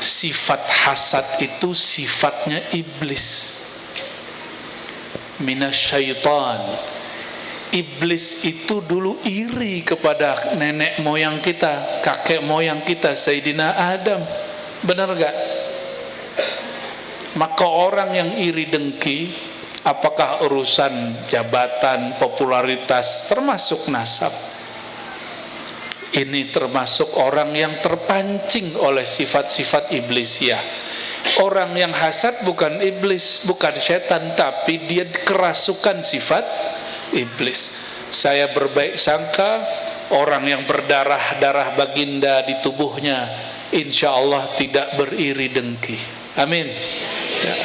sifat hasad itu sifatnya iblis, minasyaitan. Iblis itu dulu iri kepada nenek moyang kita, kakek moyang kita, Sayyidina Adam. Benar gak? Maka orang yang iri dengki, apakah urusan jabatan, popularitas, termasuk nasab, ini termasuk orang yang terpancing oleh sifat-sifat iblis ya. Orang yang hasad bukan iblis, bukan setan, tapi dia kerasukan sifat iblis. Saya berbaik sangka orang yang berdarah-darah baginda di tubuhnya insya Allah tidak beriri dengki. Amin ya.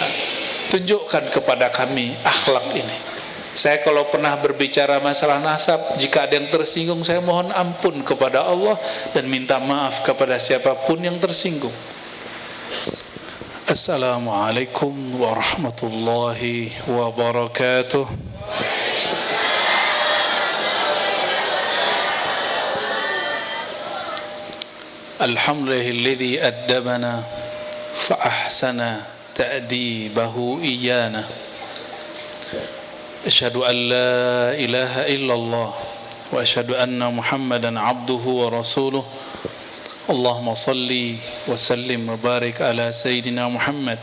Tunjukkan kepada kami akhlak ini. Saya kalau pernah berbicara masalah nasab, jika ada yang tersinggung, saya mohon ampun kepada Allah dan minta maaf kepada siapapun yang tersinggung. Assalamualaikum warahmatullahi wabarakatuh. Alhamdulillahilladzi addabana fa ahsana ta'dibahu iyana. Asyhadu an la ilaha illallah wa asyhadu anna Muhammadan abduhu wa rasuluh. Allahumma salli wa sallim wa barik ala sayyidina Muhammad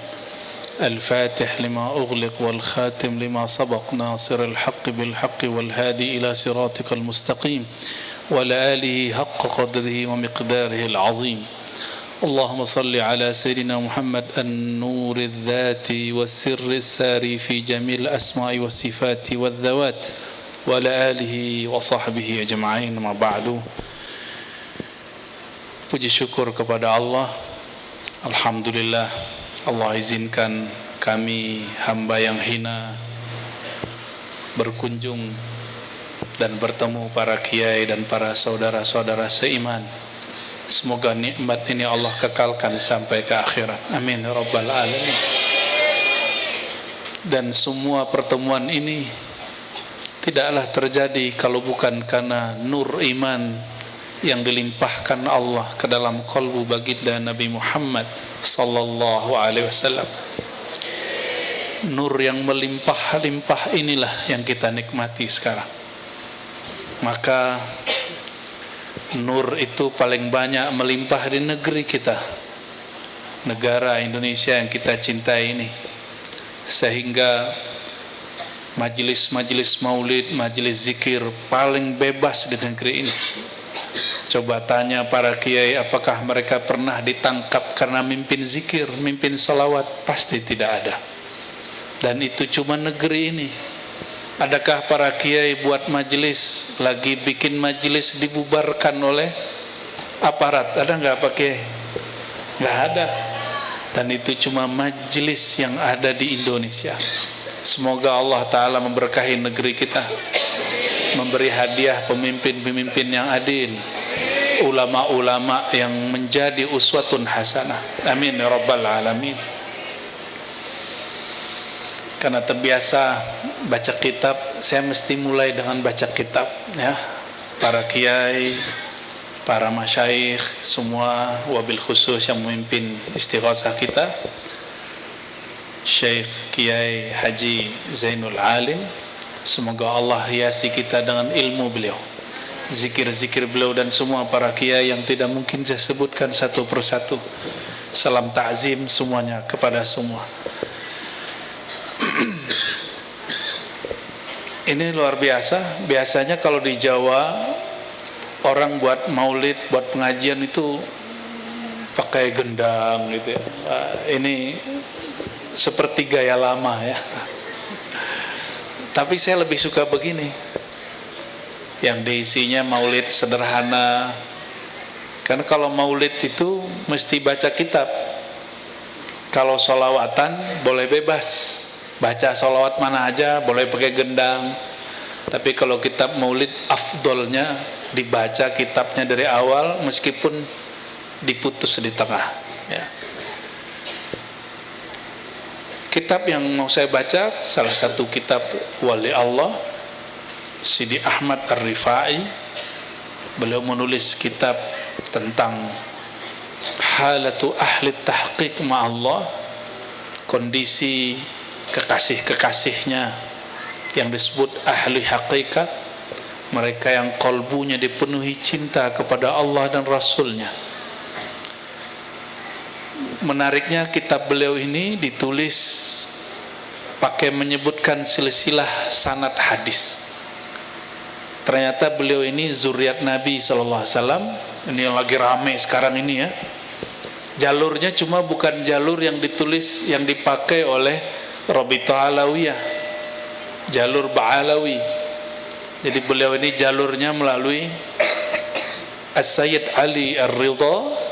al-fatih lima ughliq wal khatim lima sabaq nasiril haqqi bil haqqi wal hadi ila siratikal mustaqim وعلى آله حق قدره ومقداره العظيم. اللهم صل على سيدنا محمد النور الذات والسر الساري في جميع الأسماء والصفات والذوات وعلى آله وصحبه أجمعين. ما بعد. Puji syukur kepada Allah. Alhamdulillah, Allah izinkan kami hamba yang hina berkunjung dan bertemu para kiai dan para saudara-saudara seiman. Semoga nikmat ini Allah kekalkan sampai ke akhirat. Amin ya rabbal alamin. Dan semua pertemuan ini tidaklah terjadi kalau bukan karena nur iman yang dilimpahkan Allah ke dalam qalbu baginda Nabi Muhammad sallallahu alaihi wasallam. Nur yang melimpah-limpah inilah yang kita nikmati sekarang. Maka nur itu paling banyak melimpah di negeri kita, negara Indonesia yang kita cintai ini, sehingga majelis-majelis maulid, majelis zikir paling bebas di negeri ini. Coba tanya para kiai, apakah mereka pernah ditangkap karena mimpin zikir, mimpin salawat? Pasti tidak ada. Dan itu cuma negeri ini. Adakah para kiai buat majelis, lagi bikin majelis dibubarkan oleh aparat? Ada nggak Pak Kiai? Nggak ada. Dan itu cuma majelis yang ada di Indonesia. Semoga Allah Ta'ala memberkahi negeri kita, memberi hadiah pemimpin-pemimpin yang adil, ulama-ulama yang menjadi uswatun hasanah. Amin ya rabbal alamin. Karena terbiasa baca kitab, saya mesti mulai dengan baca kitab ya. Para kiai, para masyayikh semua, wabil khusus yang memimpin istighosah kita, Syekh Kiai Haji Zainul Alim, semoga Allah hiasi kita dengan ilmu beliau, zikir-zikir beliau, dan semua para kiai yang tidak mungkin saya sebutkan satu persatu. Salam ta'zim semuanya kepada semua. Ini luar biasa. Biasanya kalau di Jawa orang buat maulid, buat pengajian itu pakai gendang gitu ya. Ini seperti gaya lama ya. Tapi saya lebih suka begini, yang diisinya maulid sederhana. Karena kalau maulid itu mesti baca kitab. Kalau sholawatan boleh bebas, baca sholawat mana aja, boleh pakai gendang. Tapi kalau kitab maulid, afdolnya dibaca kitabnya dari awal meskipun diputus di tengah ya. Kitab yang mau saya baca, salah satu kitab wali Allah, Sidi Ahmad Ar-Rifai. Beliau menulis kitab tentang halatu ahli tahqiq ma'allah, kondisi kekasih-kekasihnya yang disebut ahli hakikat, mereka yang kalbunya dipenuhi cinta kepada Allah dan Rasulnya. Menariknya kitab beliau ini ditulis pakai menyebutkan silsilah sanad hadis. Ternyata beliau ini zuriat Nabi SAW. Ini yang lagi rame sekarang ini ya. Jalurnya cuma bukan jalur yang ditulis, yang dipakai oleh Rabithah Alawiyah, jalur Ba'alawi. Jadi beliau ini jalurnya melalui As-Sayyid Ali Ar-Ridha,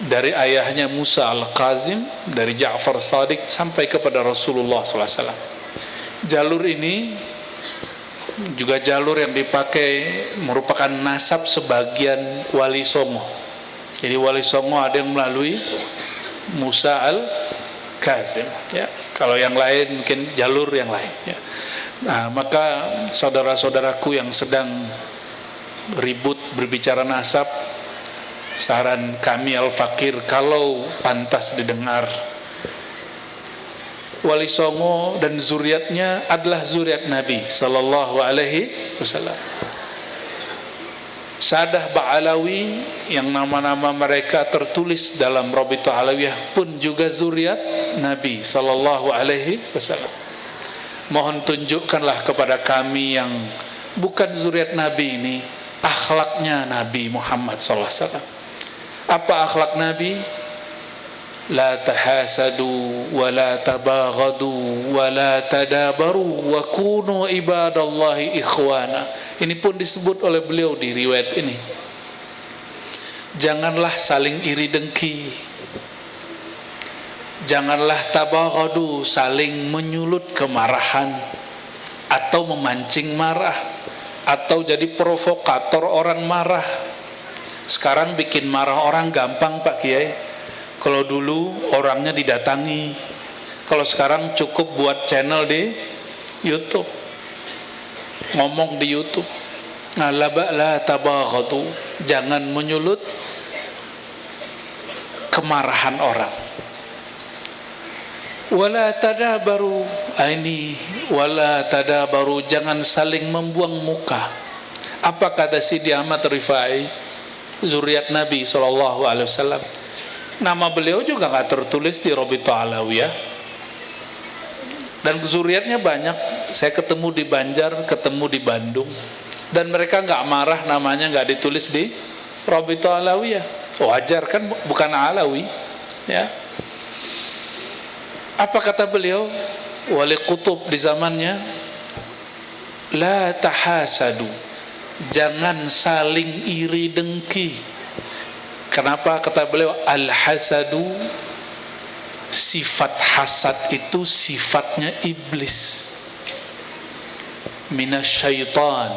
dari ayahnya Musa Al-Qazim, dari Ja'far Shadiq sampai kepada Rasulullah SAW. Jalur ini juga jalur yang dipakai, merupakan nasab sebagian Wali Songo. Jadi Wali Songo ada yang melalui Musa Al-Qazim ya. Kalau yang lain mungkin jalur yang lain ya. Nah, maka saudara-saudaraku yang sedang ribut berbicara nasab, saran kami Al-Fakir, kalau pantas didengar, Wali Songo dan zuriatnya adalah zuriat Nabi sallallahu alaihi wasallam. Sadah Ba'alawi yang nama-nama mereka tertulis dalam Rabithah Alawiyah pun juga zuriat Nabi sallallahu alaihi wasallam. Mohon tunjukkanlah kepada kami yang bukan zuriat Nabi ini akhlaknya Nabi Muhammad sallallahu alaihi wasallam. Apa akhlak Nabi? La tahasadu wa la tabaghadu wa la tadabaru wa kunu ibadallahi ikhwana. Ini pun disebut oleh beliau di riwayat ini. Janganlah saling iri dengki. Janganlah tabaghadu, saling menyulut kemarahan atau memancing marah atau jadi provokator orang marah. Sekarang bikin marah orang gampang Pak Kiai. Kalau dulu orangnya didatangi, kalau sekarang cukup buat channel di YouTube, ngomong di YouTube. Nah, la tabaghadu, jangan menyulut kemarahan orang. Wala tadabaru, ini wala tadabaru, jangan saling membuang muka. Apa kata Sidi Ahmad Rifai, zuriat Nabi SAW? Nama beliau juga nggak tertulis di Rabithah Alawiyah, dan zuriatnya banyak. Saya ketemu di Banjar, ketemu di Bandung, dan mereka nggak marah namanya nggak ditulis di Rabithah Alawiyah. Wajar kan, bukan Alawi ya. Apa kata beliau? Wali Qutub di zamannya, la tahasadu, jangan saling iri dengki. Kenapa kata beliau? Al-hasadu, sifat hasad itu sifatnya iblis, minasyaitan.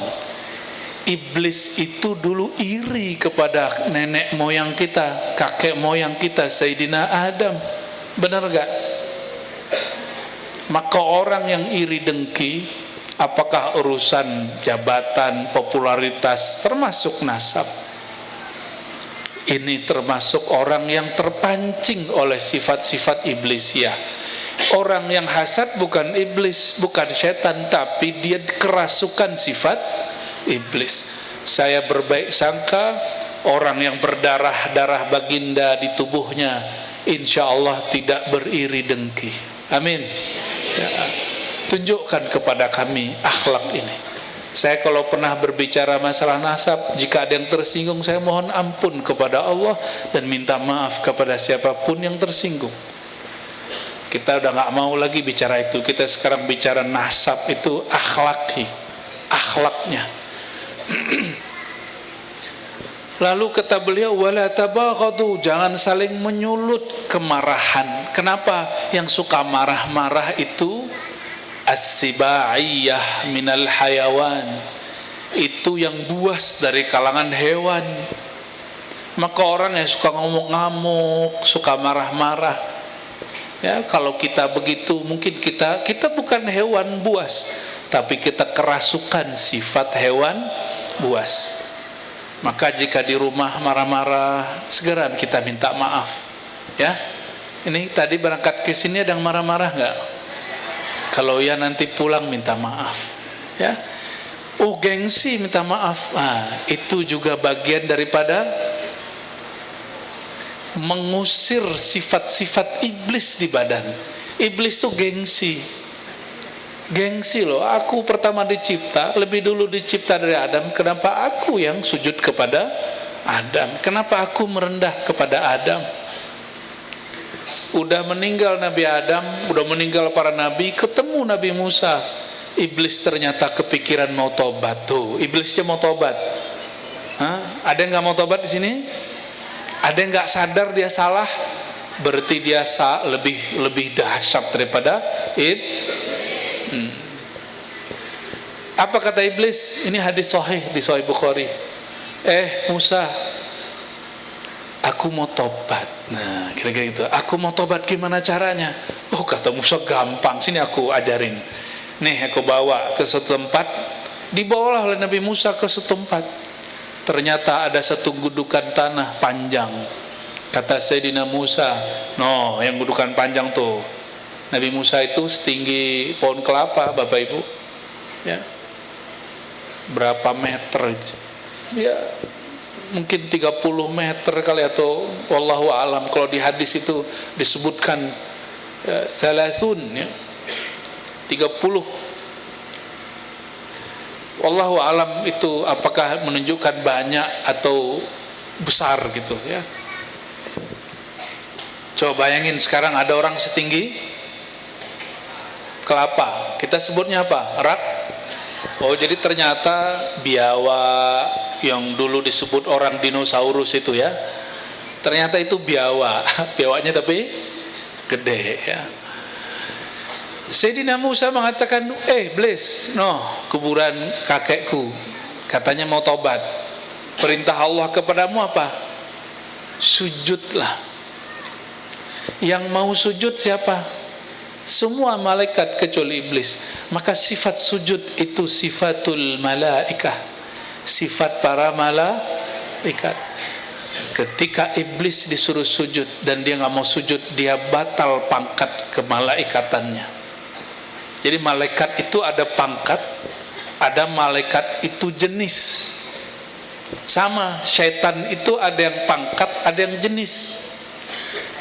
Iblis itu dulu iri kepada nenek moyang kita, kakek moyang kita, Sayyidina Adam. Benar gak? Maka orang yang iri dengki, apakah urusan jabatan, popularitas, termasuk nasab, ini termasuk orang yang terpancing oleh sifat-sifat iblis ya. Orang yang hasad bukan iblis, bukan setan, tapi dia kerasukan sifat iblis. Saya berbaik sangka orang yang berdarah-darah baginda di tubuhnya, insya Allah tidak beriri dengki. Amin ya. Tunjukkan kepada kami akhlak ini. Saya kalau pernah berbicara masalah nasab, jika ada yang tersinggung, saya mohon ampun kepada Allah dan minta maaf kepada siapapun yang tersinggung. Kita udah gak mau lagi bicara itu. Kita sekarang bicara nasab itu akhlaknya. Lalu kata beliau, wala tabaghadu, jangan saling menyulut kemarahan. Kenapa? Yang suka marah-marah itu as-sibaiyah minal hayawan, itu yang buas dari kalangan hewan. Maka orang yang suka ngamuk-ngamuk, suka marah-marah ya, kalau kita begitu, mungkin kita bukan hewan buas, tapi kita kerasukan sifat hewan buas. Maka jika di rumah marah-marah, segera kita minta maaf. Ya, ini tadi berangkat ke sini ada yang marah-marah nggak? Kalau ya nanti pulang minta maaf. Ya, gengsi minta maaf. Nah, itu juga bagian daripada mengusir sifat-sifat iblis di badan. Iblis tuh gengsi loh. Aku pertama dicipta, lebih dulu dicipta dari Adam. Kenapa aku yang sujud kepada Adam? Kenapa aku merendah kepada Adam? Udah meninggal Nabi Adam, udah meninggal para nabi, ketemu Nabi Musa. Iblis ternyata kepikiran mau tobat. Tuh, iblisnya mau tobat. Ada yang nggak mau tobat di sini? Ada yang nggak sadar dia salah? Berarti dia lebih dahsyat daripada Apa kata iblis? Ini hadis sahih di Sahih Bukhari. Musa, aku mau tobat. Nah, kira-kira gitu. Aku mau tobat, gimana caranya? Kata Musa, gampang. Sini aku ajarin. Nih, aku bawa ke satu tempat. Dibawalah oleh Nabi Musa ke satu tempat. Ternyata ada satu gundukan tanah panjang. Kata Sayyidina Musa, yang gundukan panjang tuh. Nabi Musa itu setinggi pohon kelapa, Bapak Ibu. Ya. Berapa meter itu? Ya, mungkin 30 meter kali, atau wallahu alam. Kalau di hadis itu disebutkan salasun, ya, 30. Wallahu alam itu apakah menunjukkan banyak atau besar gitu ya. Coba bayangin sekarang ada orang setinggi kelapa, kita sebutnya apa? Rak. Jadi ternyata biawa yang dulu disebut orang dinosaurus itu ya, ternyata itu biawa. Biawanya tapi gede ya. Sayyidina Musa mengatakan, Iblis, kuburan kakekku katanya mau tobat. Perintah Allah kepadamu apa? Sujudlah. Yang mau sujud siapa? Semua malaikat kecuali iblis. Maka sifat sujud itu sifatul malaikah, sifat para malaikat. Ketika iblis disuruh sujud dan dia nggak mau sujud, dia batal pangkat kemalaikatannya. Jadi malaikat itu ada pangkat, ada malaikat itu jenis. Sama, syaitan itu ada yang pangkat, ada yang jenis.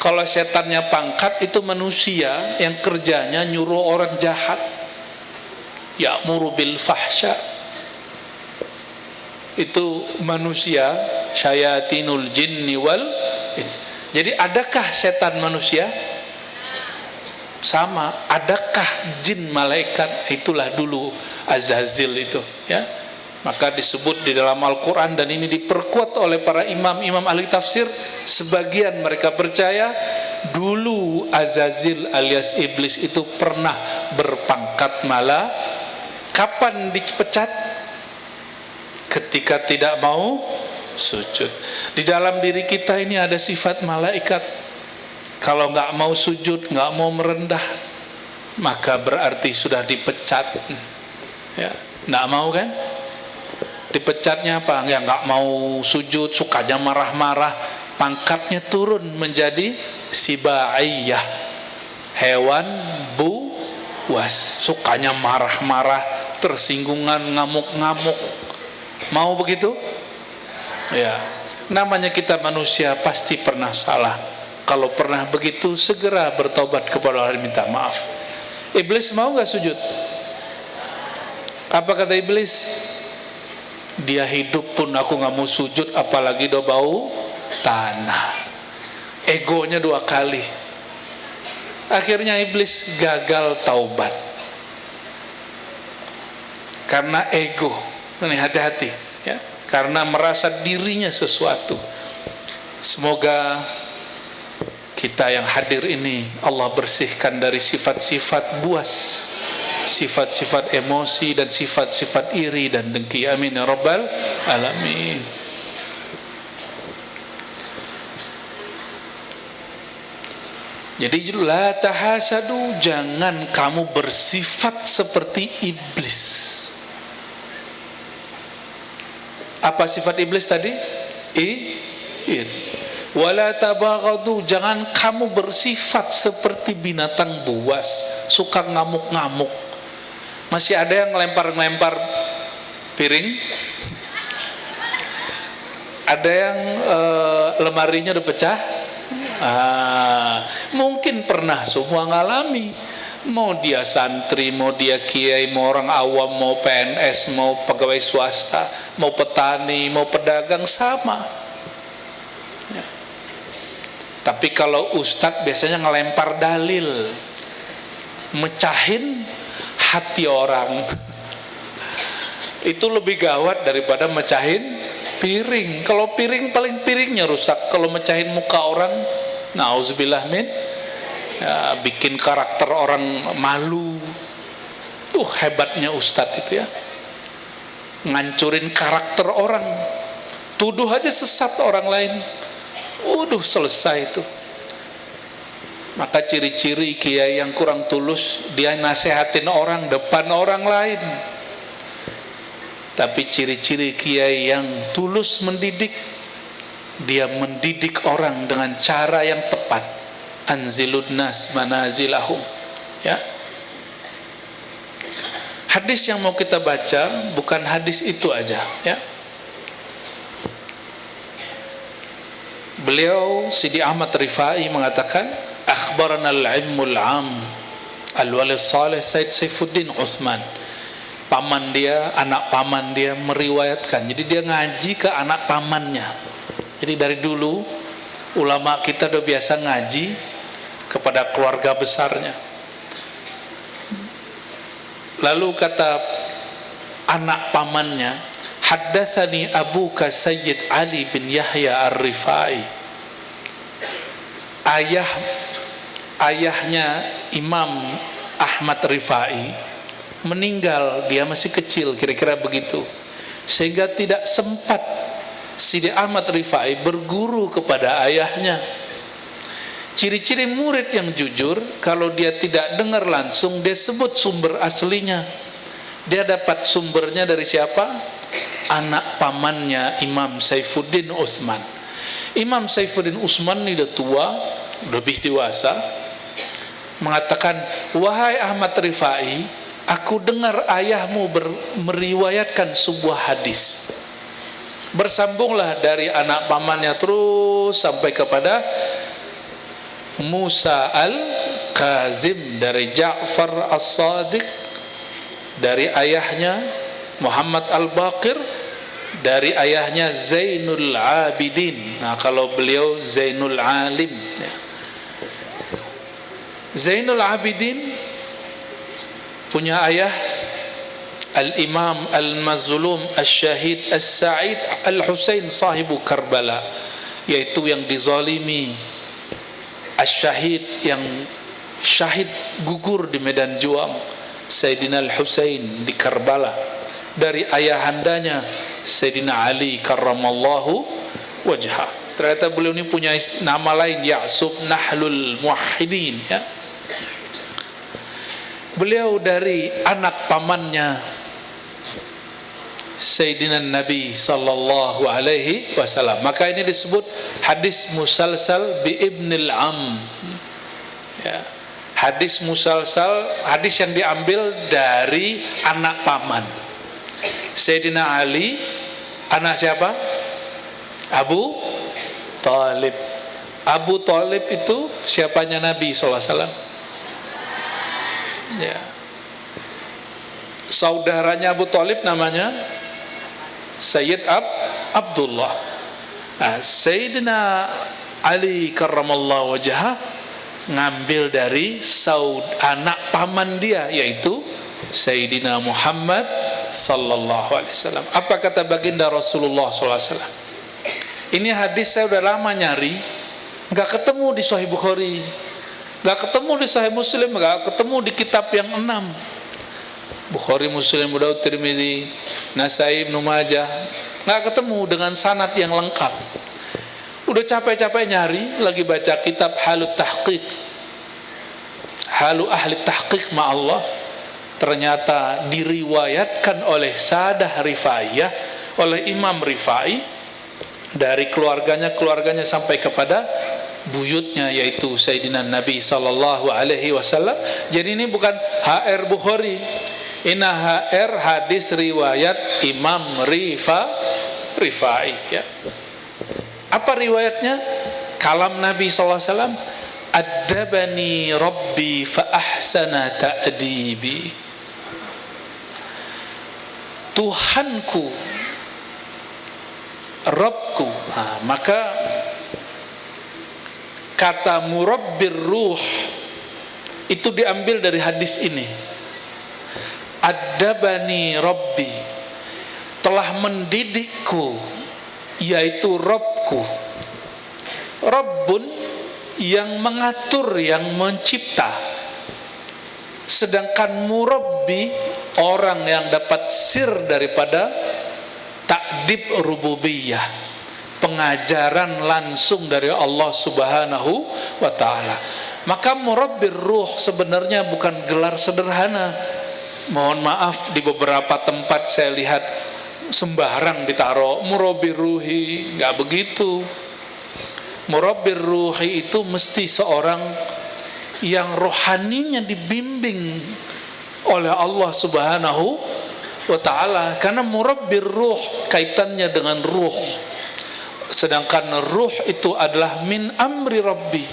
Kalau setannya pangkat itu manusia yang kerjanya nyuruh orang jahat, ya'muru bil fahsya. Itu manusia, syayatinul jinni wal ins. Jadi adakah setan manusia? Sama. Adakah jin malaikat? Itulah dulu Azazil itu ya. Maka disebut di dalam Al-Quran, dan ini diperkuat oleh para imam ahli tafsir. Sebagian mereka percaya dulu Azazil alias iblis itu pernah berpangkat malaikat. Kapan dipecat? Ketika tidak mau sujud. Di dalam diri kita ini ada sifat malaikat. Kalau nggak mau sujud, nggak mau merendah, maka berarti sudah dipecat. Ya, nggak mau kan? Dipecatnya apa? Ya nggak mau sujud, sukanya marah-marah, pangkatnya turun menjadi sibaiyah, hewan buas, sukanya marah-marah, tersinggungan, ngamuk-ngamuk. Mau begitu? Ya, namanya kita manusia pasti pernah salah. Kalau pernah begitu, segera bertobat kepada Allah dan minta maaf. Iblis mau nggak sujud? Apa kata iblis? Dia hidup pun aku nggak mau sujud, apalagi do bau tanah. Egonya 2 kali. Akhirnya iblis gagal taubat karena ego. Ini hati-hati ya, karena merasa dirinya sesuatu. Semoga kita yang hadir ini Allah bersihkan dari sifat-sifat buas, sifat-sifat emosi, dan sifat-sifat iri dan dengki. Amin ya rabbal alamin. Jadi la tahasadu, jangan kamu bersifat seperti iblis. Apa sifat iblis tadi? Wala tabaghadu, jangan kamu bersifat seperti binatang buas, suka ngamuk-ngamuk. Masih ada yang ngelempar-ngelempar piring, ada yang lemarinya udah pecah. Mungkin pernah semua ngalami, mau dia santri, mau dia kiai, mau orang awam, mau PNS, mau pegawai swasta, mau petani, mau pedagang, sama ya. Tapi kalau ustadz biasanya ngelempar dalil, mecahin hati orang. Itu lebih gawat daripada mecahin piring. Kalau piring, paling piringnya rusak. Kalau mecahin muka orang, nauzubillah min, ya, bikin karakter orang malu. Hebatnya ustadz itu ya, ngancurin karakter orang. Tuduh aja sesat orang lain, selesai itu. Maka ciri-ciri kiai yang kurang tulus, dia nasehatin orang depan orang lain. Tapi ciri-ciri kiai yang tulus mendidik, dia mendidik orang dengan cara yang tepat. Anzilun nas manazilahum, ya. Hadis yang mau kita baca bukan hadis itu aja, ya. Beliau Sidi Ahmad Rifai mengatakan, akhbarana al-ilmul am al-wali salih Said Saifuddin Utsman. Paman dia, anak paman dia meriwayatkan. Jadi dia ngaji ke anak pamannya. Jadi dari dulu ulama kita udah biasa ngaji kepada keluarga besarnya. Lalu kata anak pamannya, haddatsani abuka Sayyid Ali bin Yahya Ar-Rifai. Ayahnya Imam Ahmad Rifai meninggal, dia masih kecil, kira-kira begitu, sehingga tidak sempat Sidi Ahmad Rifai berguru kepada ayahnya. Ciri-ciri murid yang jujur, kalau dia tidak dengar langsung, dia sebut sumber aslinya. Dia dapat sumbernya dari siapa? Anak pamannya Imam Saifuddin Utsman. Imam Saifuddin Utsman ini udah tua, lebih dewasa, mengatakan, wahai Ahmad Rifai, aku dengar ayahmu meriwayatkan sebuah hadis. Bersambunglah dari anak pamannya terus sampai kepada Musa Al-Kazim, dari Ja'far As-Sadiq, dari ayahnya Muhammad Al-Baqir, dari ayahnya Zainul Abidin. Nah, kalau beliau Zainul Alim, ya. Zainul Abidin punya ayah Al-Imam Al-Mazlum Al-Syahid Al-Sa'id Al-Husain sahibu Karbala, yaitu yang dizalimi, Al-Syahid yang syahid gugur di medan juang, Sayyidina Al-Husain di Karbala, dari ayahandanya Sayyidina Ali karramallahu wajhah. Ternyata beliau ini punya nama lain, Ya'sub Nahlul Muwahhidin, ya. Beliau dari anak pamannya Sayyidina Nabi sallallahu alaihi wasallam. Maka ini disebut hadis musalsal bi ibnil am, ya. Hadis musalsal, hadis yang diambil dari anak paman. Sayyidina Ali, anak siapa? Abu Talib. Abu Talib itu siapanya Nabi SAW, ya. Saudaranya Abu Talib namanya Sayyid Abdullah. Nah, Sayyidina Ali karramallahu wajhah ngambil dari anak paman dia, yaitu Sayyidina Muhammad sallallahu alaihi wasallam. Apa kata baginda Rasulullah sallallahu alaihi wasallam? Ini hadis saya udah lama nyari, nggak ketemu di Sahih Bukhari, nggak ketemu di Sahih Muslim, nggak ketemu di kitab yang 6. Bukhari, Muslim, Abu Daud, Tirmidzi, Nasai, Ibnu Majah, nggak ketemu dengan sanad yang lengkap. Udah capek-capek nyari, lagi baca kitab Halut Tahqiq, Halu Ahli Tahqiq Ma'allah, ternyata diriwayatkan oleh Sadah Rifaiyah, oleh Imam Rifai dari keluarganya sampai kepada buyutnya, yaitu Sayyidina Nabi sallallahu alaihi wasallam. Jadi ini bukan HR Bukhari, ini HR hadis riwayat Imam Rifai, ya. Apa riwayatnya? Kalam Nabi sallallahu alaihi wasallam, "Addabani Rabbi fa ahsana ta'dibi." Tuhanku, Rabbku. Maka kata murabbir ruh itu diambil dari hadis ini. Addabani Rabbi, telah mendidikku, yaitu Rabbku. Rabbun, yang mengatur, yang mencipta. Sedangkan murabbi, orang yang dapat sir daripada ta'dib rububiyah, pengajaran langsung dari Allah Subhanahu wa ta'ala. Maka murabbir ruh sebenarnya bukan gelar sederhana. Mohon maaf, di beberapa tempat saya lihat sembarang ditaruh murabbir ruhi, nggak begitu. Murabbir ruhi itu mesti seorang yang rohaninya dibimbing oleh Allah Subhanahu wa ta'ala, karena murabbir ruh kaitannya dengan ruh. Sedangkan ruh itu adalah min amri Rabbi,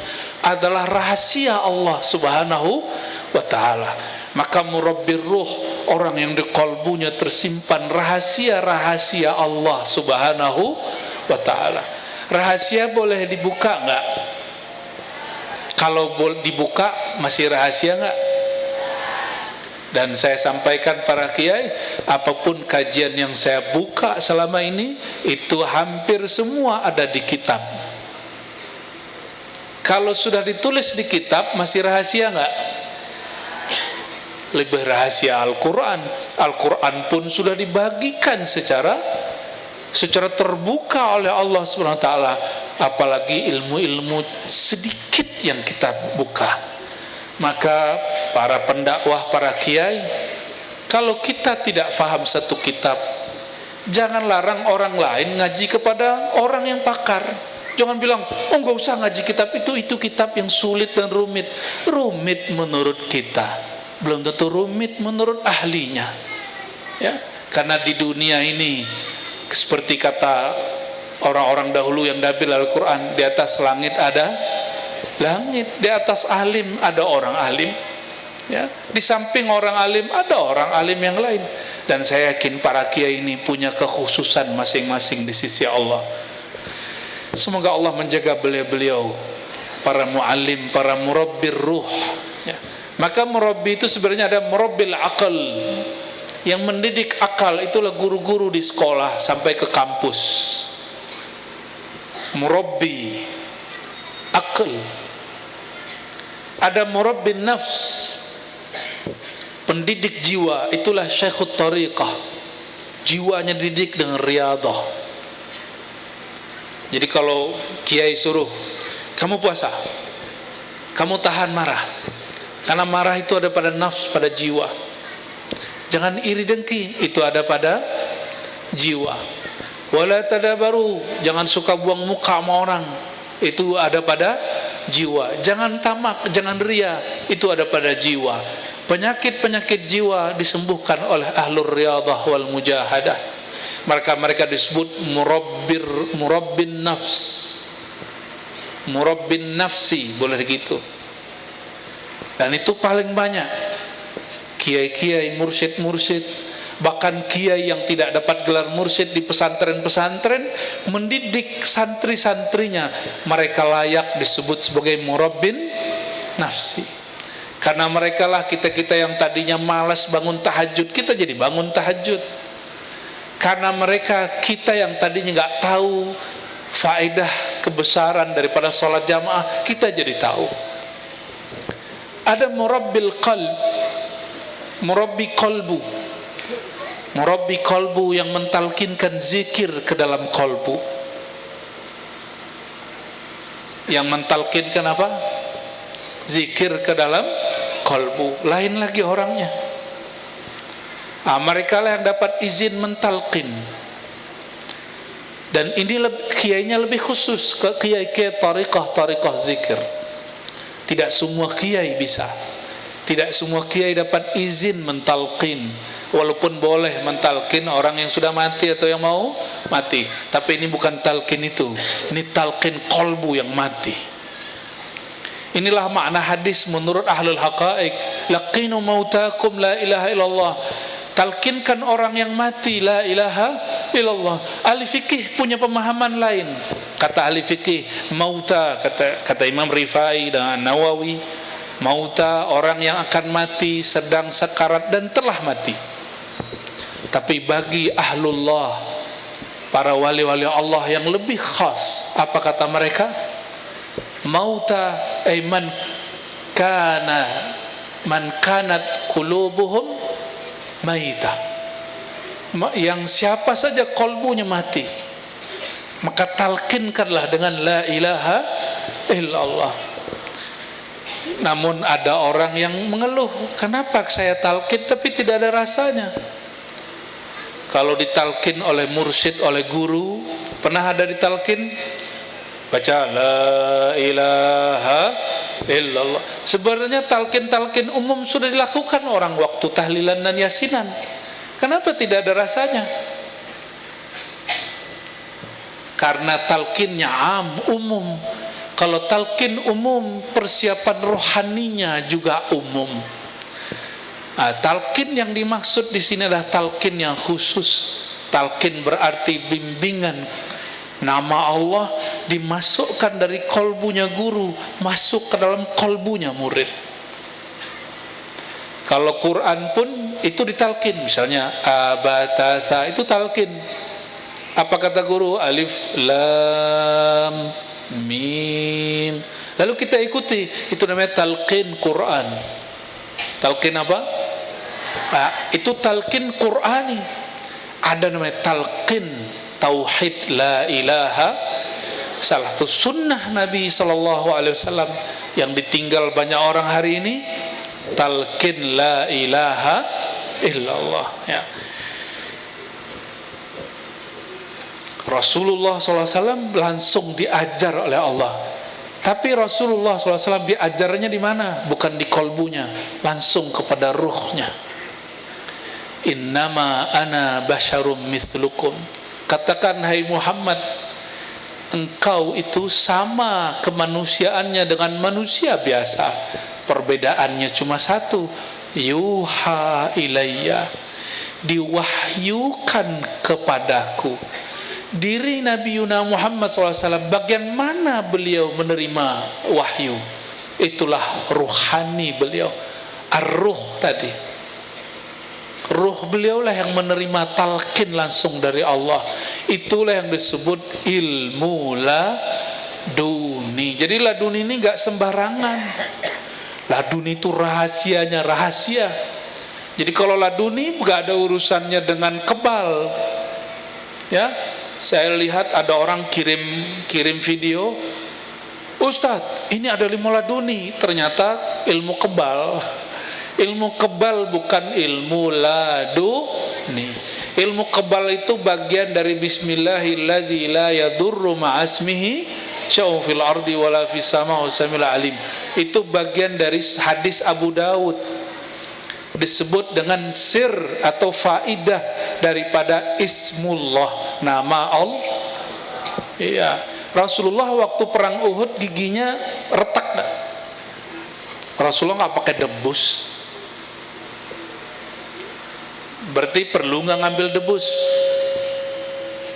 adalah rahasia Allah Subhanahu wa ta'ala. Maka murabbir ruh, orang yang di kalbunya tersimpan rahasia-rahasia Allah Subhanahu wa ta'ala. Rahasia boleh dibuka enggak? Kalau dibuka masih rahasia enggak? Dan saya sampaikan para kiai, apapun kajian yang saya buka selama ini, itu hampir semua ada di kitab. Kalau sudah ditulis di kitab, masih rahasia enggak? Lebih rahasia Al-Quran. Al-Quran pun sudah dibagikan secara terbuka oleh Allah SWT. Apalagi ilmu-ilmu sedikit yang kita buka. Maka para pendakwah, para kiai, kalau kita tidak faham satu kitab, jangan larang orang lain ngaji kepada orang yang pakar. Jangan bilang, oh nggak usah ngaji kitab itu kitab yang sulit dan rumit. Rumit menurut kita, belum tentu rumit menurut ahlinya, ya. Karena di dunia ini, seperti kata orang-orang dahulu yang dabil Al-Quran, di atas langit ada langit, di atas alim ada orang alim, ya. Di samping orang alim ada orang alim yang lain. Dan saya yakin para kiai ini punya kekhususan masing-masing di sisi Allah. Semoga Allah menjaga beliau-beliau, para muallim, para murabbir ruh, ya. Maka murabbi itu sebenarnya ada murabbil akal, yang mendidik akal. Itulah guru-guru di sekolah sampai ke kampus. Murabbi akal. Ada murabbin nafs, pendidik jiwa. Itulah syekhut tariqah, jiwanya dididik dengan riyadah. Jadi kalau kiai suruh, kamu puasa, kamu tahan marah, karena marah itu ada pada nafs, pada jiwa. Jangan iri dengki, itu ada pada jiwa. Wala tadabaru, jangan suka buang muka sama orang, itu ada pada jiwa. Jangan tamak, jangan ria, itu ada pada jiwa. Penyakit-penyakit jiwa disembuhkan oleh ahlur riyadah wal mujahadah. Mereka disebut murabbin nafs, murabbin nafsi, boleh begitu. Dan itu paling banyak kiai-kiai, mursyid-mursyid, bahkan kiai yang tidak dapat gelar mursyid di pesantren-pesantren mendidik santri-santrinya. Mereka layak disebut sebagai murabbin nafsi. Karena mereka lah kita-kita yang tadinya malas bangun tahajud, kita jadi bangun tahajud. Karena mereka, kita yang tadinya nggak tahu faedah kebesaran daripada sholat jamaah, kita jadi tahu. Ada murabbil qalb, murabbi qalbu, murabbi qalbu yang mentalkinkan zikir ke dalam qalbu. Yang mentalkinkan apa? Zikir ke dalam qalbu. Lain lagi orangnya. Mereka lah yang dapat izin mentalkin. Dan ini kiainya lebih khusus ke kiai-kiai tariqah zikir. Tidak semua kiai bisa. Tidak semua kiai dapat izin mentalqin. Walaupun boleh mentalqin orang yang sudah mati atau yang mau mati. Tapi ini bukan talqin itu. Ini talqin qalbu yang mati. Inilah makna hadis menurut ahlul haqaiq. Laqinu mautakum la ilaha illallah. Talkinkan orang yang mati la ilaha illallah. Ahli fikih punya pemahaman lain. Kata ahli fikih, mauta, kata Imam Rifai dan Nawawi, mauta orang yang akan mati sedang sekarat dan telah mati. Tapi bagi ahlullah, para wali-wali Allah yang lebih khas, apa kata mereka? Mauta ay man kanat qulubuhum maitah, yang siapa saja kolbunya mati, maka talkinkanlah dengan la ilaha illallah. Namun ada orang yang mengeluh, kenapa saya talkin tapi tidak ada rasanya? Kalau ditalkin oleh mursyid, oleh guru, pernah ada ditalkin? Baca la ilaha illallah. Sebenarnya talqin umum sudah dilakukan orang waktu tahlilan dan yasinan. Kenapa tidak ada rasanya? Karena talqinnya umum. Kalau talqin umum, persiapan rohaninya juga umum. Talqin yang dimaksud di sini adalah talqin yang khusus. Talqin berarti bimbingan. Nama Allah dimasukkan dari kolbunya guru masuk ke dalam kolbunya murid. Kalau Quran pun itu ditalkin, misalnya abatasa itu talkin. Apa kata guru? Alif lam mim. Lalu kita ikuti, itu namanya talqin Quran. Talqin apa? Itu talqin Qurani. Ada namanya talqin tauhid la ilaha, salah satu sunnah Nabi SAW yang ditinggal banyak orang hari ini, talqin la ilaha illallah ya. Rasulullah SAW langsung diajar oleh Allah, tapi Rasulullah SAW diajarnya di mana? Bukan di kolbunya, langsung kepada ruhnya. Innama ana basyarum mislukum. Katakan hai Muhammad, engkau itu sama kemanusiaannya dengan manusia biasa. Perbedaannya cuma satu, yuha ilayya, diwahyukan kepadaku. Diri Nabi Yuna Muhammad SAW, bagian mana beliau menerima wahyu? Itulah ruhani beliau, ar-ruh tadi. Ruh beliau lah yang menerima talqin langsung dari Allah. Itulah yang disebut ilmu laduni. Jadi laduni ini gak sembarangan. Laduni itu rahasianya rahasia. Jadi kalau laduni gak ada urusannya dengan kebal. Ya, saya lihat ada orang kirim video, Ustadz, ini ada ilmu laduni, ternyata ilmu kebal. Ilmu kebal bukan ilmu laduni. Ilmu kebal itu bagian dari bismillahillazi la yadurru ma'asmihi syai'un fil ardi wala fis sama wa samil alim. Itu bagian dari hadis Abu Dawud, disebut dengan sir atau faidah daripada ismullah, nama Allah. Iya, Rasulullah waktu perang Uhud giginya retak. Rasulullah nggak pakai debus. Berarti perlu nggak ngambil debus.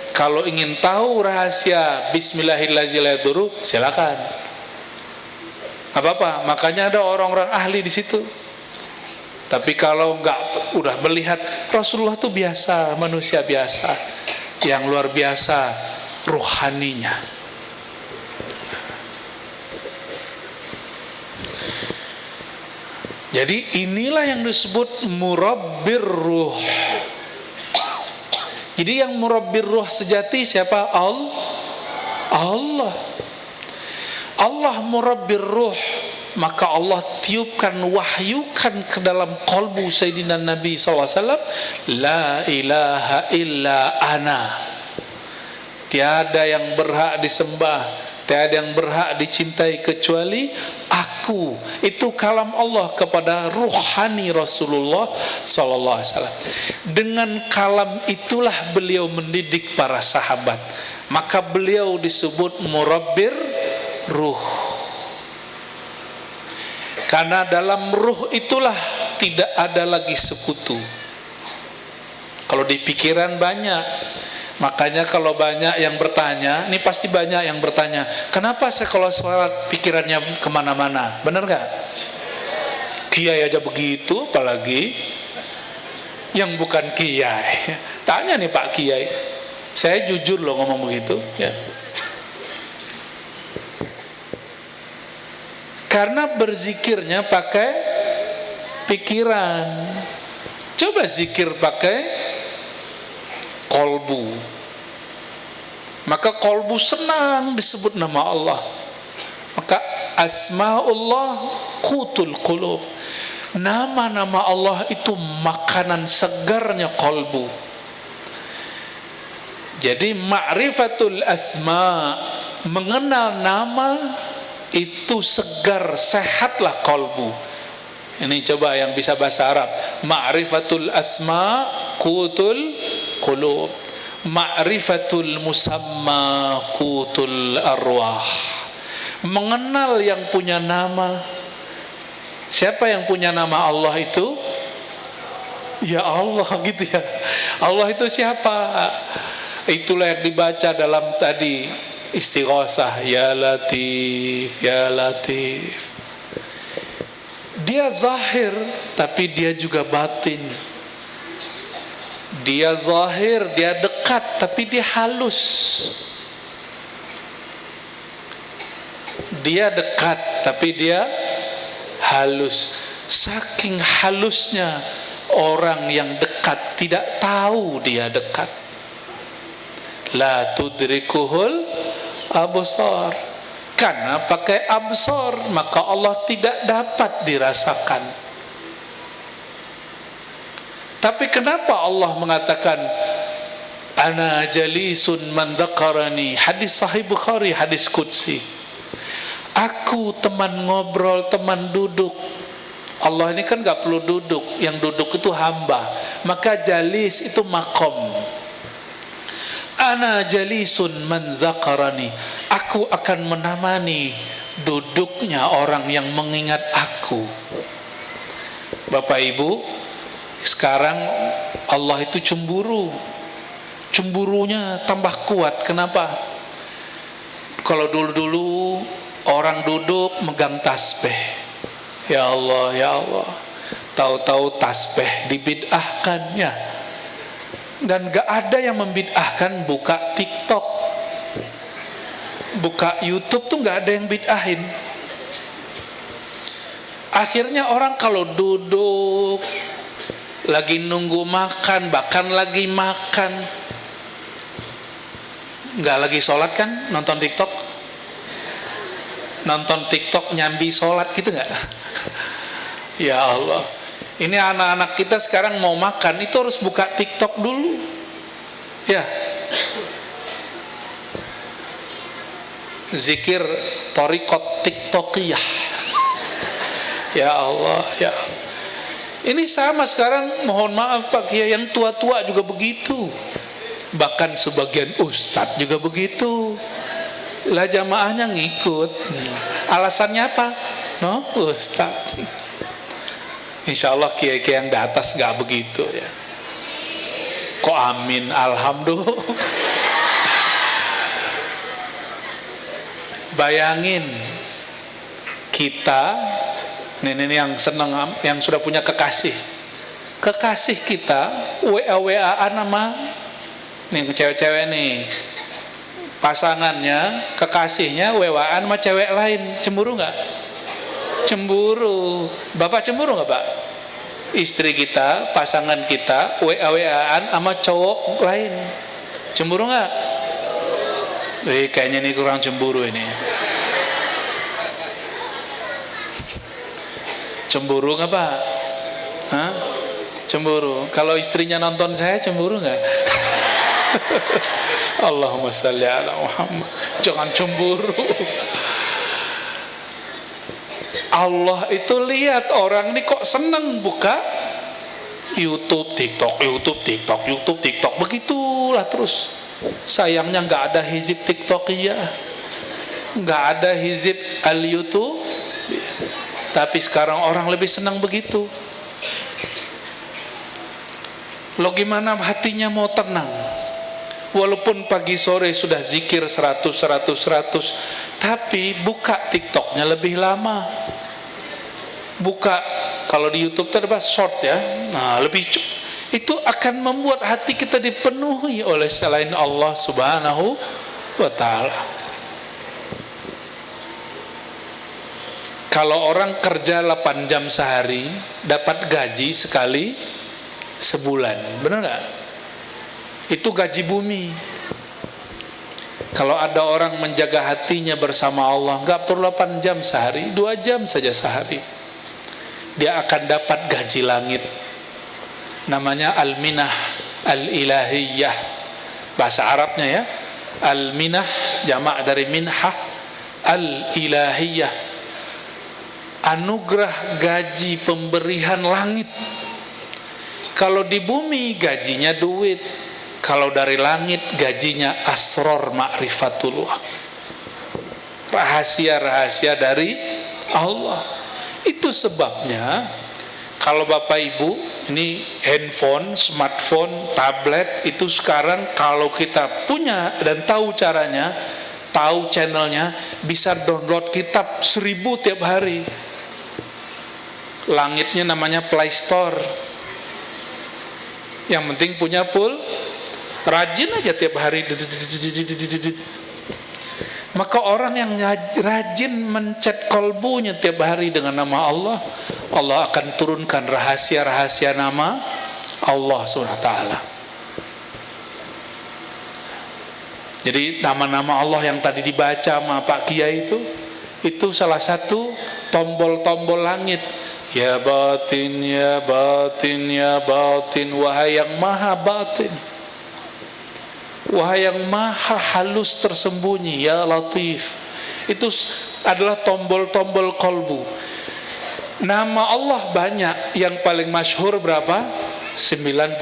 Kalau ingin tahu rahasia bismillahirrahmanirrahim, silakan. Apa-apa, makanya ada orang-orang ahli di situ. Tapi kalau nggak, udah melihat Rasulullah itu biasa, manusia biasa. Yang luar biasa ruhaninya. Jadi inilah yang disebut murabbir ruh. Jadi yang murabbir ruh sejati siapa? Allah. Allah murabbir ruh. Maka Allah tiupkan, wahyukan ke dalam qalbu Sayyidina Nabi SAW, la ilaha illa ana. Tiada yang berhak disembah, tiada yang berhak dicintai kecuali aku. Itu kalam Allah kepada ruhani Rasulullah sallallahu alaihi wasallam. Dengan kalam itulah beliau mendidik para sahabat. Maka beliau disebut murabbir ruh. Karena dalam ruh itulah tidak ada lagi sekutu. Kalau di pikiran banyak. Makanya kalau banyak yang bertanya, ini pasti banyak yang bertanya, kenapa saya kalau sholat pikirannya kemana-mana? Benar gak? Kiai aja begitu, apalagi yang bukan kiai. Tanya nih Pak Kiai, saya jujur loh ngomong begitu ya. Karena berzikirnya pakai pikiran. Coba zikir pakai kolbu, maka kolbu senang disebut nama Allah. Maka asmaullah qutul qulub, nama-nama Allah itu makanan segarnya kolbu. Jadi ma'rifatul asma, mengenal nama itu segar, sehatlah kolbu. Ini coba yang bisa bahasa Arab, ma'rifatul asma qutul qulub, ma'rifatul musamma qutul arwah. Mengenal yang punya nama. Siapa yang punya nama Allah itu? Ya Allah, gitu ya. Allah itu siapa? Itulah yang dibaca dalam tadi istighosah, ya latif, ya latif. Dia zahir tapi dia juga batin. Dia zahir, dia dekat, tapi dia halus. Dia dekat, tapi dia halus. Saking halusnya orang yang dekat tidak tahu dia dekat. La tudrikuhul absar. Karena pakai absar, maka Allah tidak dapat dirasakan. Tapi kenapa Allah mengatakan ana jalisun man dzakarani? Hadis sahih Bukhari, hadis qudsi. Aku teman ngobrol, teman duduk. Allah ini kan gak perlu duduk, yang duduk itu hamba. Maka jalis itu makom. Ana jalisun man dzakarani. Aku akan menemani duduknya orang yang mengingat aku. Bapak Ibu, sekarang Allah itu cemburu. Cemburunya tambah kuat. Kenapa? Kalau dulu-dulu orang duduk megang tasbih, ya Allah, ya Allah, tahu-tahu tasbih dibid'ahkannya. Dan gak ada yang membid'ahkan buka TikTok, buka YouTube tuh gak ada yang bid'ahin. Akhirnya orang kalau duduk lagi nunggu makan, bahkan lagi makan, nggak lagi sholat kan, nonton TikTok, nonton TikTok nyambi sholat gitu nggak? Ya Allah, ini anak-anak kita sekarang mau makan itu harus buka TikTok dulu, ya. Zikir thariqat tiktokiyah. Ya Allah, ya Allah. Ini sama sekarang, mohon maaf Pak Kiai, yang tua-tua juga begitu. Bahkan sebagian ustadz juga begitu. Lah jamaahnya ngikut. Alasannya apa? No, ustadz. Insya Allah kiai-kiai yang di atas gak begitu ya. Kok amin, alhamdulillah. Bayangin kita, ini yang senang, yang sudah punya kekasih kita WA-WA-an sama nih cewek-cewek nih, pasangannya, kekasihnya WA-an sama cewek lain, cemburu nggak? Cemburu. Bapak cemburu nggak Pak? Istri kita, pasangan kita WA-WA-an sama cowok lain, cemburu nggak? Kayaknya ini kurang cemburu ini. Cemburu nggak Pak? Hah? Cemburu. Kalau istrinya nonton saya cemburu nggak? Allahumma salli ala Muhammad. Jangan cemburu. Allah itu lihat orang ini kok senang buka YouTube, TikTok, YouTube, TikTok, YouTube, TikTok, begitulah terus. Sayangnya nggak ada hizib TikTokiyah, nggak ada hizib al-YouTube. Tapi sekarang orang lebih senang begitu. Lo gimana hatinya mau tenang? Walaupun pagi sore sudah zikir 100, tapi buka TikToknya lebih lama. Buka, kalau di YouTube itu ada short ya, nah lebih itu akan membuat hati kita dipenuhi oleh selain Allah Subhanahu wa ta'ala. Kalau orang kerja 8 jam sehari dapat gaji sekali sebulan, benar nggak? Itu gaji bumi. Kalau ada orang menjaga hatinya bersama Allah, nggak perlu 8 jam sehari, 2 jam saja sehari, dia akan dapat gaji langit. Namanya al-minah al-ilahiyah, bahasa Arabnya ya. Al-minah jamak dari minhah, al-ilahiyah, anugerah gaji pemberian langit. Kalau di bumi gajinya duit, kalau dari langit gajinya asror ma'rifatullah, rahasia-rahasia dari Allah. Itu sebabnya kalau Bapak Ibu ini handphone, smartphone, tablet itu sekarang kalau kita punya dan tahu caranya, tahu channelnya, bisa download kitab 1000 tiap hari. Langitnya namanya Play Store. Yang penting punya rajin aja tiap hari. Maka orang yang rajin mencet kolbunya tiap hari dengan nama Allah, Allah akan turunkan rahasia-rahasia nama Allah SWT. Jadi nama-nama Allah yang tadi dibaca sama Pak Kiai itu salah satu tombol-tombol langit. Ya batin, ya batin, ya batin, wahai yang maha batin, wahai yang maha halus tersembunyi, ya latif. Itu adalah tombol-tombol kolbu. Nama Allah banyak, yang paling masyhur berapa? 99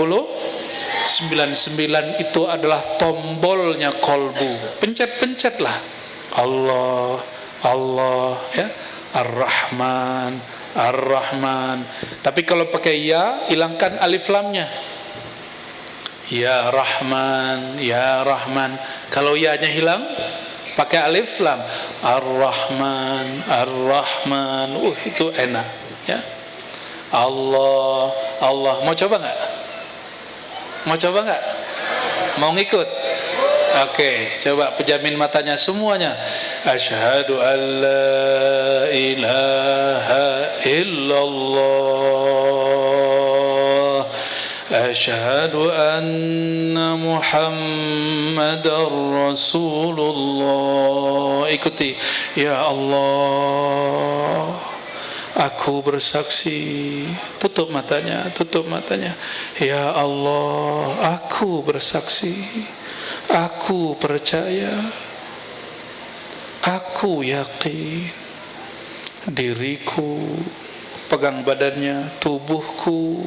itu adalah tombolnya kolbu. Pencet-pencetlah Allah, Allah ya, Ar-Rahman, Ar-Rahman. Tapi kalau pakai ya, hilangkan alif lamnya. Ya Rahman, Ya Rahman. Kalau ya-nya hilang, pakai alif lam. Ar-Rahman, Ar-Rahman. Itu enak ya. Allah, Allah. Mau coba nggak? Mau coba nggak? Mau ngikut? Oke, coba pejamin matanya semuanya. Asyhadu an la ilaha illallah, asyhadu anna Muhammadar Rasulullah. Ikuti. Ya Allah, aku bersaksi. Tutup matanya, tutup matanya. Ya Allah, aku bersaksi, aku percaya, aku yakin, diriku, pegang badannya, tubuhku,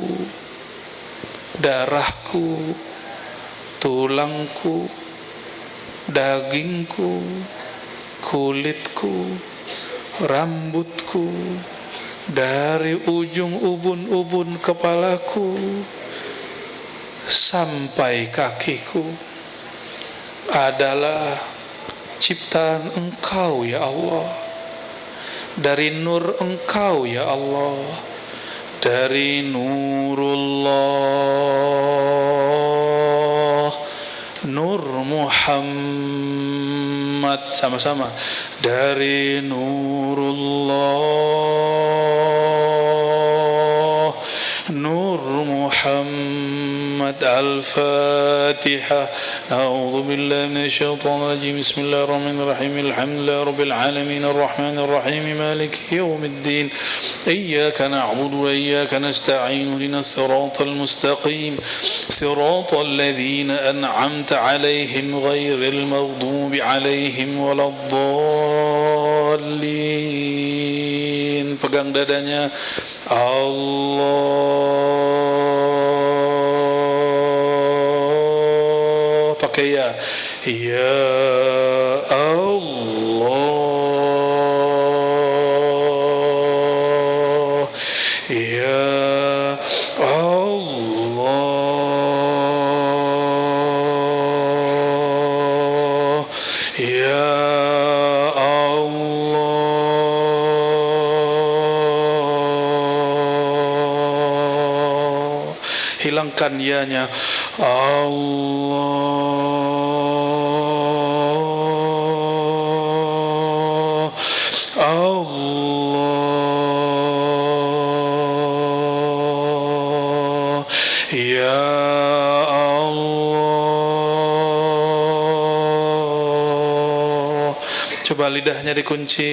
darahku, tulangku, dagingku, kulitku, rambutku, dari ujung ubun-ubun kepalaku sampai kakiku adalah ciptaan Engkau ya Allah, dari nur Engkau ya Allah, dari nurullah, nur Muhammad, sama-sama, dari nurullah, nur Muhammad Al-Fatihah. A'udzu billahi minasyaitonir rajim. Bismillahirrahmanirrahim. Alhamdulillahi rabbil alamin arrahmanir rahim maliki yaumiddin. Iyyaka na'budu wa iyyaka nasta'in. Ihdinas siratal mustaqim. Siratal ladzina an'amta 'alaihim ghairil maghdubi 'alaihim waladdallin. Pegang dadanya. Allah. Pakai ya. Ya Allah. Ya Allah. Ya Allah. Hilangkan ya-nya. Allah. Allah. Ya Allah. Coba lidahnya dikunci.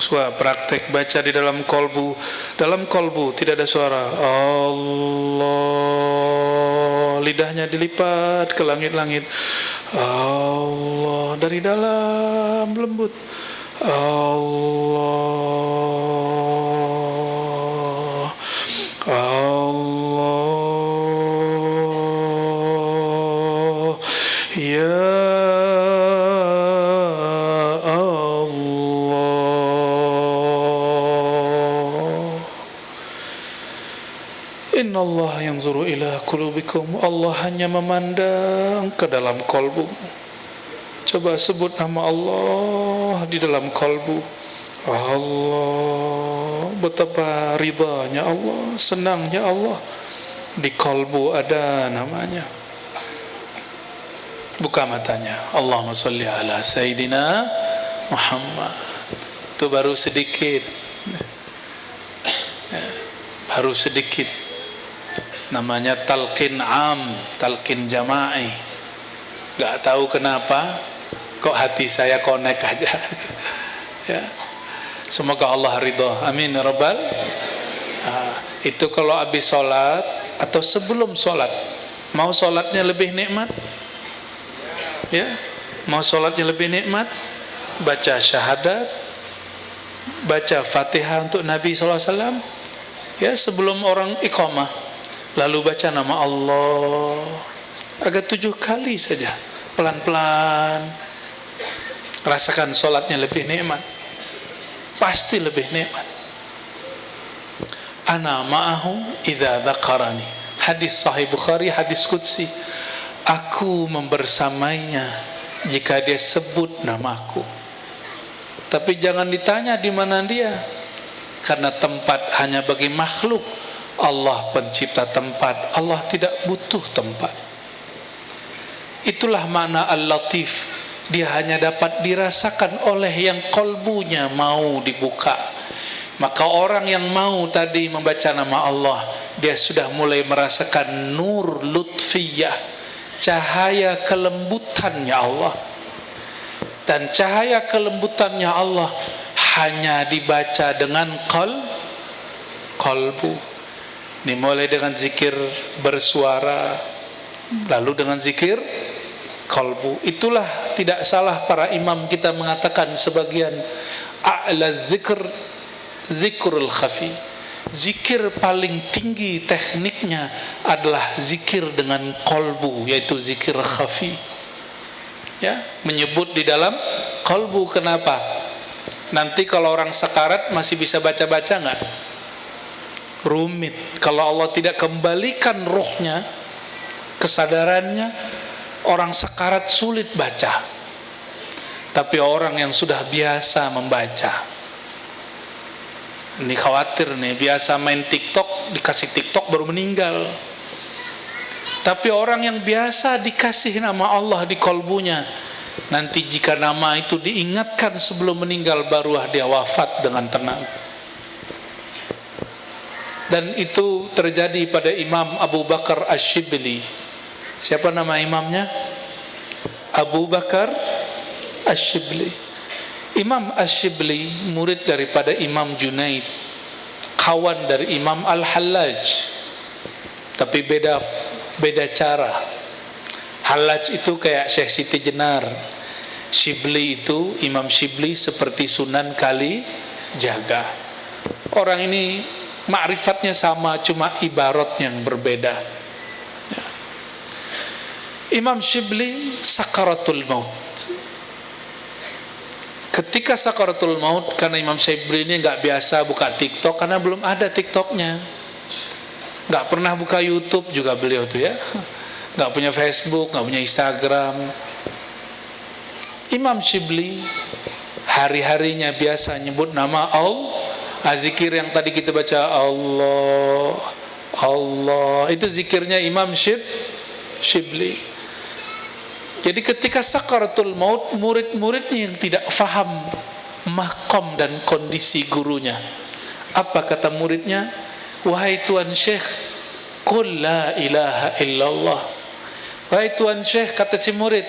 Suara praktek baca di dalam kolbu. Dalam kolbu tidak ada suara. Allah. Lidahnya dilipat ke langit-langit. Allah. Dari dalam lembut. Allah. Allah. Ya Innallaha yanzuru ila qulubikum. Allah hanya memandang ke dalam kolbu. Coba sebut nama Allah di dalam kolbu. Allah. Betapa ridhanya Allah, senangnya Allah. Di kolbu ada namanya. Buka matanya. Allahumma sholli ala Sayyidina Muhammad. Itu baru sedikit. Baru sedikit. Namanya talqin am, talqin jama'i. Gak tahu kenapa kok hati saya connect aja. Ya. Semoga Allah ridho. Amin ya rabbal. Itu kalau habis sholat atau sebelum sholat. Mau sholatnya lebih nikmat? Ya. Mau sholatnya lebih nikmat? Baca syahadat, baca Fatihah untuk Nabi SAW. Ya, sebelum orang iqamah. Lalu baca nama Allah agak 7 kali saja, pelan-pelan. Rasakan sholatnya lebih nikmat. Pasti lebih nikmat. Ana ma'ahu idza dzakarani. Hadis sahih Bukhari, hadis qudsi. Aku membersamainya jika dia sebut namaku. Tapi jangan ditanya di mana dia, karena tempat hanya bagi makhluk. Allah pencipta tempat. Allah tidak butuh tempat. Itulah makna Al-Latif. Dia hanya dapat dirasakan oleh yang kolbunya mau dibuka. Maka orang yang mau tadi membaca nama Allah, dia sudah mulai merasakan nur lutfiyah, cahaya kelembutannya Allah. Dan cahaya kelembutannya Allah hanya dibaca dengan kolbu. Dimulai dengan zikir bersuara, lalu dengan zikir kalbu. Itulah tidak salah para imam kita mengatakan sebagian, a'la zikr zikrul khafi. Zikir paling tinggi tekniknya adalah zikir dengan kalbu, yaitu zikir khafi. Ya, menyebut di dalam kalbu. Kenapa? Nanti kalau orang sekarat masih bisa baca-baca enggak? Rumit. Kalau Allah tidak kembalikan rohnya, kesadarannya, orang sekarat sulit baca. Tapi orang yang sudah biasa membaca, ini khawatir nih, biasa main TikTok, dikasih TikTok baru meninggal. Tapi orang yang biasa dikasih nama Allah di kolbunya, nanti jika nama itu diingatkan sebelum meninggal, barulah dia wafat dengan tenang. Dan itu terjadi pada Imam Abu Bakar Ash-Shibli. Siapa nama imamnya? Abu Bakar Ash-Shibli. Imam Ash-Shibli murid daripada Imam Junaid, kawan dari Imam Al-Hallaj, tapi beda cara. Hallaj itu kayak Syekh Siti Jenar, Shibli itu, Imam Shibli seperti Sunan Kalijaga. Orang ini ma'rifatnya sama, cuma ibarat yang berbeda. Imam Shibli sakaratul maut. Ketika sakaratul maut, karena Imam Shibli ini nggak biasa buka TikTok, karena belum ada TikToknya, nggak pernah buka YouTube juga beliau tuh ya, nggak punya Facebook, nggak punya Instagram. Imam Shibli hari-harinya biasa nyebut nama Allah, zikir yang tadi kita baca Allah, Allah, itu zikirnya Imam Shibli. Jadi ketika sakaratul maut, murid-muridnya yang tidak faham makom dan kondisi gurunya, apa kata muridnya? Wahai Tuan Syekh, qul la ilaha illallah. Wahai Tuan Syekh, kata si murid,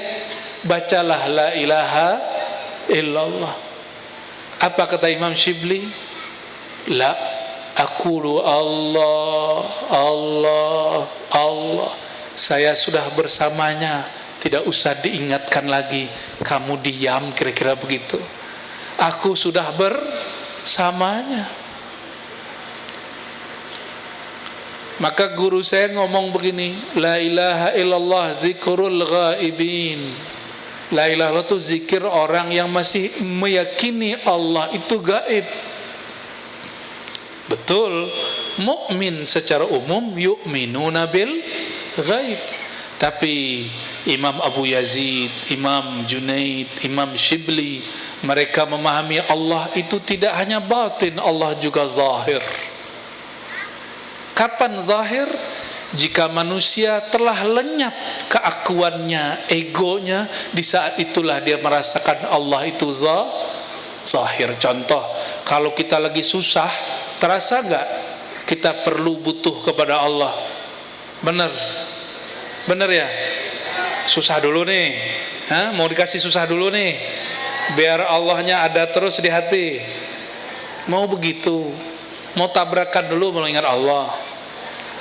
bacalah la ilaha illallah. Apa kata Imam Shibli? La aqulu Allah, Allah, Allah. Saya sudah bersamanya, tidak usah diingatkan lagi. Kamu diam, kira-kira begitu. Aku sudah bersamanya. Maka guru saya ngomong begini, la ilaha illallah zikrul ghaibin. La ilaha illallah itu zikir orang yang masih meyakini Allah itu gaib. Betul, mukmin secara umum yu'minuna bil ghaib. Tapi Imam Abu Yazid, Imam Junaid, Imam Shibli, mereka memahami Allah itu tidak hanya batin, Allah juga zahir. Kapan zahir? Jika manusia telah lenyap keakuannya, egonya, di saat itulah dia merasakan Allah itu zahir. Contoh, kalau kita lagi susah, terasa gak kita perlu butuh kepada Allah? Benar? Benar ya? Susah dulu nih, mau dikasih susah dulu nih, biar Allahnya ada terus di hati. Mau begitu? Mau tabrakan dulu baru ingat Allah,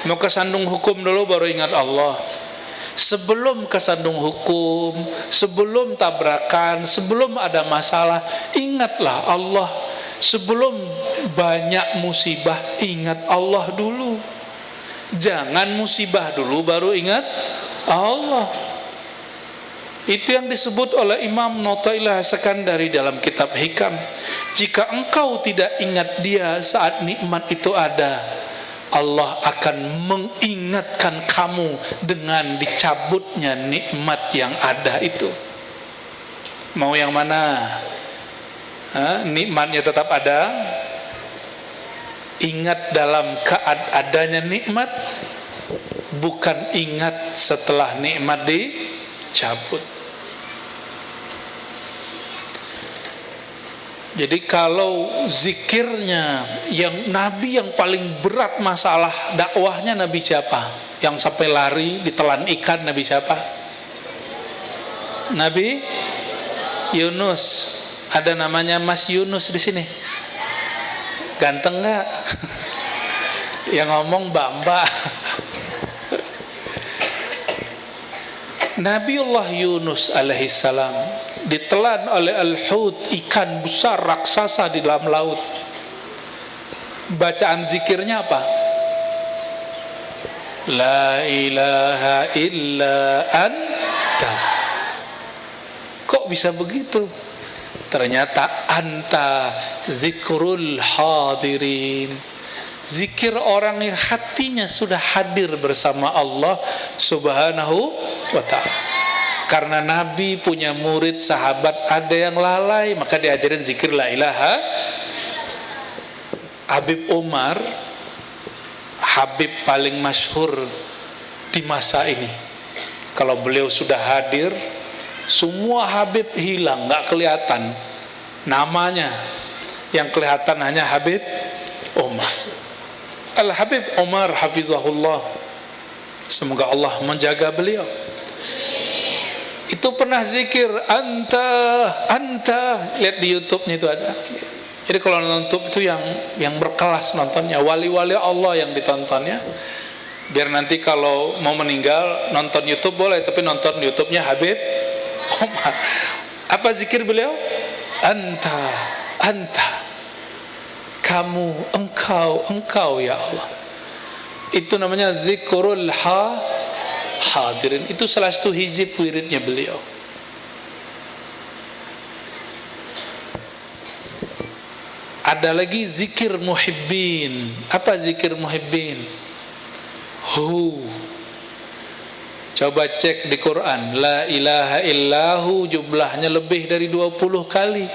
mau kesandung hukum dulu baru ingat Allah. Sebelum kesandung hukum, sebelum tabrakan, sebelum ada masalah, ingatlah Allah. Sebelum banyak musibah, ingat Allah dulu. Jangan musibah dulu baru ingat Allah. Itu yang disebut oleh Imam Notailah Sekandari dalam kitab Hikam. Jika engkau tidak ingat dia saat nikmat itu ada, Allah akan mengingatkan kamu dengan dicabutnya nikmat yang ada itu. Mau yang mana? Nikmatnya tetap ada, ingat dalam adanya nikmat, bukan ingat setelah nikmat dicabut. Jadi kalau zikirnya yang Nabi yang paling berat masalah dakwahnya, Nabi siapa? Yang sampai lari ditelan ikan, Nabi siapa? Nabi Yunus. Ada namanya Mas Yunus di sini. Ganteng nggak? Yang ngomong Mbak. Nabiullah Yunus alaihissalam ditelan oleh al-hut, ikan besar raksasa di dalam laut. Bacaan zikirnya apa? La ilaha illa anta. Kok bisa begitu? Ternyata anta zikrul hadirin, zikir orang yang hatinya sudah hadir bersama Allah subhanahu wa ta'ala. Karena Nabi punya murid sahabat ada yang lalai, maka diajarin zikir la ilaha. Habib Umar, Habib paling masyhur di masa ini, kalau beliau sudah hadir, semua Habib hilang, nggak kelihatan namanya, yang kelihatan hanya Habib Umar. Al-Habib Umar hafizahullah, semoga Allah menjaga beliau, itu pernah zikir anta, lihat di YouTube-nya itu ada. Jadi kalau nonton YouTube itu yang berkelas nontonnya, wali-wali Allah yang ditontonnya. Biar nanti kalau mau meninggal nonton YouTube boleh, tapi nonton YouTube-nya Habib Umar. Apa zikir beliau? Anta, kamu, engkau ya Allah. Itu namanya zikrul hadirin. Itu salah satu hizib wiridnya beliau. Ada lagi zikir muhibbin. Apa zikir muhibbin? Coba cek di Quran, la ilaha illahu jumlahnya lebih dari 20 kali.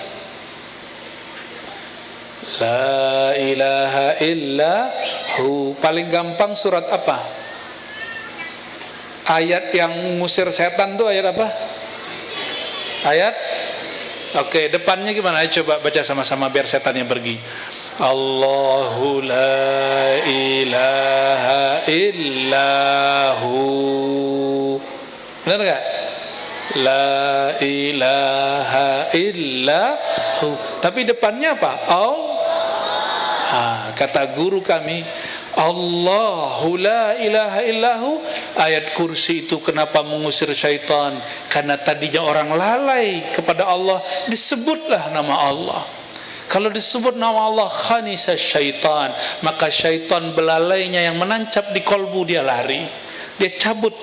La ilaha illahu. Paling gampang surat apa? Ayat yang ngusir setan tuh ayat apa? Ayat? Oke, depannya gimana? Ayo coba baca sama-sama biar setannya pergi. Allahu la ilaha illahu. Benar gak? La ilaha illahu. Tapi depannya apa? Kata guru kami, Allahu la ilaha illahu. Ayat kursi itu kenapa mengusir syaitan? Karena tadinya orang lalai kepada Allah, disebutlah nama Allah. Kalau disebut nama Allah, khanisa syaitan, maka syaitan belalainya yang menancap di kolbu dia lari, dia cabut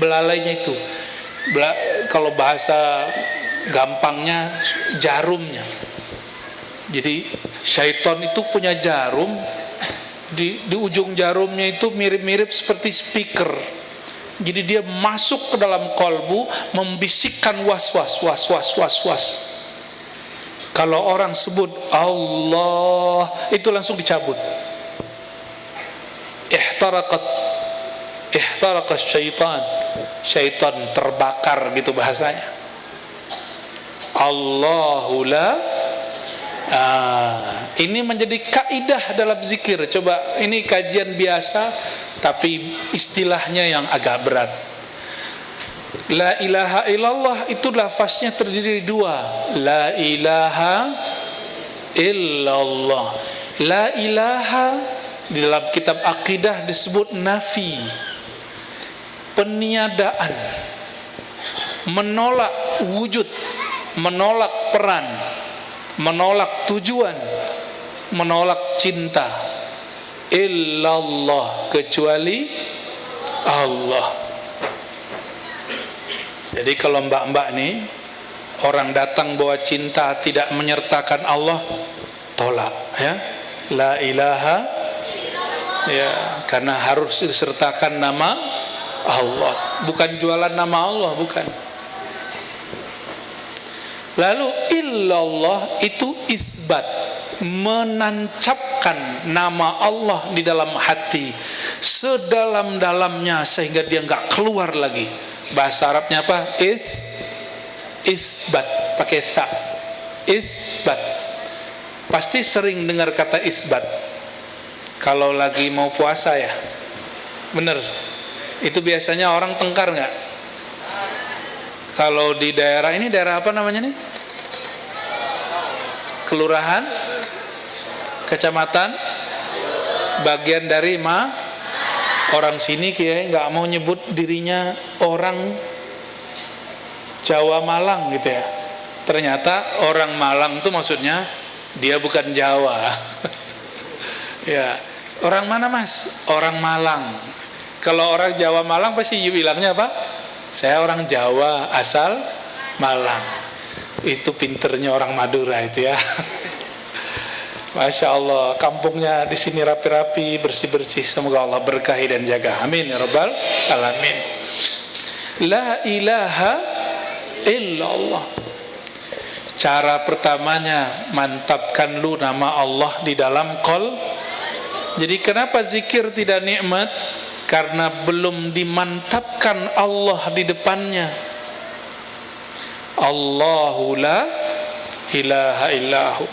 belalainya itu. Kalau bahasa gampangnya jarumnya. Jadi syaitan itu punya jarum, di ujung jarumnya itu mirip-mirip seperti speaker. Jadi dia masuk ke dalam kolbu, membisikkan was. Kalau orang sebut Allah, itu langsung dicabut. Ihtaraqat syaitan terbakar gitu bahasanya. Allahu la. Ini menjadi kaidah dalam zikir. Coba, ini kajian biasa tapi istilahnya yang agak berat. La ilaha illallah itu lafaznya terdiri dari dua. La ilaha illallah. La ilaha di dalam kitab akidah disebut nafi, peniadaan, menolak wujud, menolak peran, menolak tujuan, menolak cinta. Illallah, kecuali Allah. Jadi kalau mbak-mbak nih, orang datang bawa cinta tidak menyertakan Allah, tolak ya. La ilaha ya, karena harus disertakan nama Allah, bukan jualan nama Allah, bukan. Lalu illallah itu isbat, menancapkan nama Allah di dalam hati sedalam-dalamnya sehingga dia nggak keluar lagi. Bahasa Arabnya apa? Isbat, pakai sa. Isbat. Pasti sering dengar kata isbat kalau lagi mau puasa ya. Bener. Itu biasanya orang tengkar nggak? Kalau di daerah ini, daerah apa namanya nih? Kelurahan, kecamatan, bagian dari orang sini kayak nggak mau nyebut dirinya orang Jawa Malang gitu ya. Ternyata orang Malang itu maksudnya dia bukan Jawa. Ya, orang mana mas? Orang Malang. Kalau orang Jawa Malang pasti bilangnya apa? Saya orang Jawa asal Malang. Itu pinternya orang Madura itu ya. Masya Allah, kampungnya di sini rapi-rapi, bersih-bersih. Semoga Allah berkahi dan jaga. Amin ya rabbal alamin. La ilaha illallah. Cara pertamanya, mantapkan lu nama Allah di dalam qol. Jadi kenapa zikir tidak nikmat? Karena belum dimantapkan Allah di depannya. Allahu la ilaha illahu.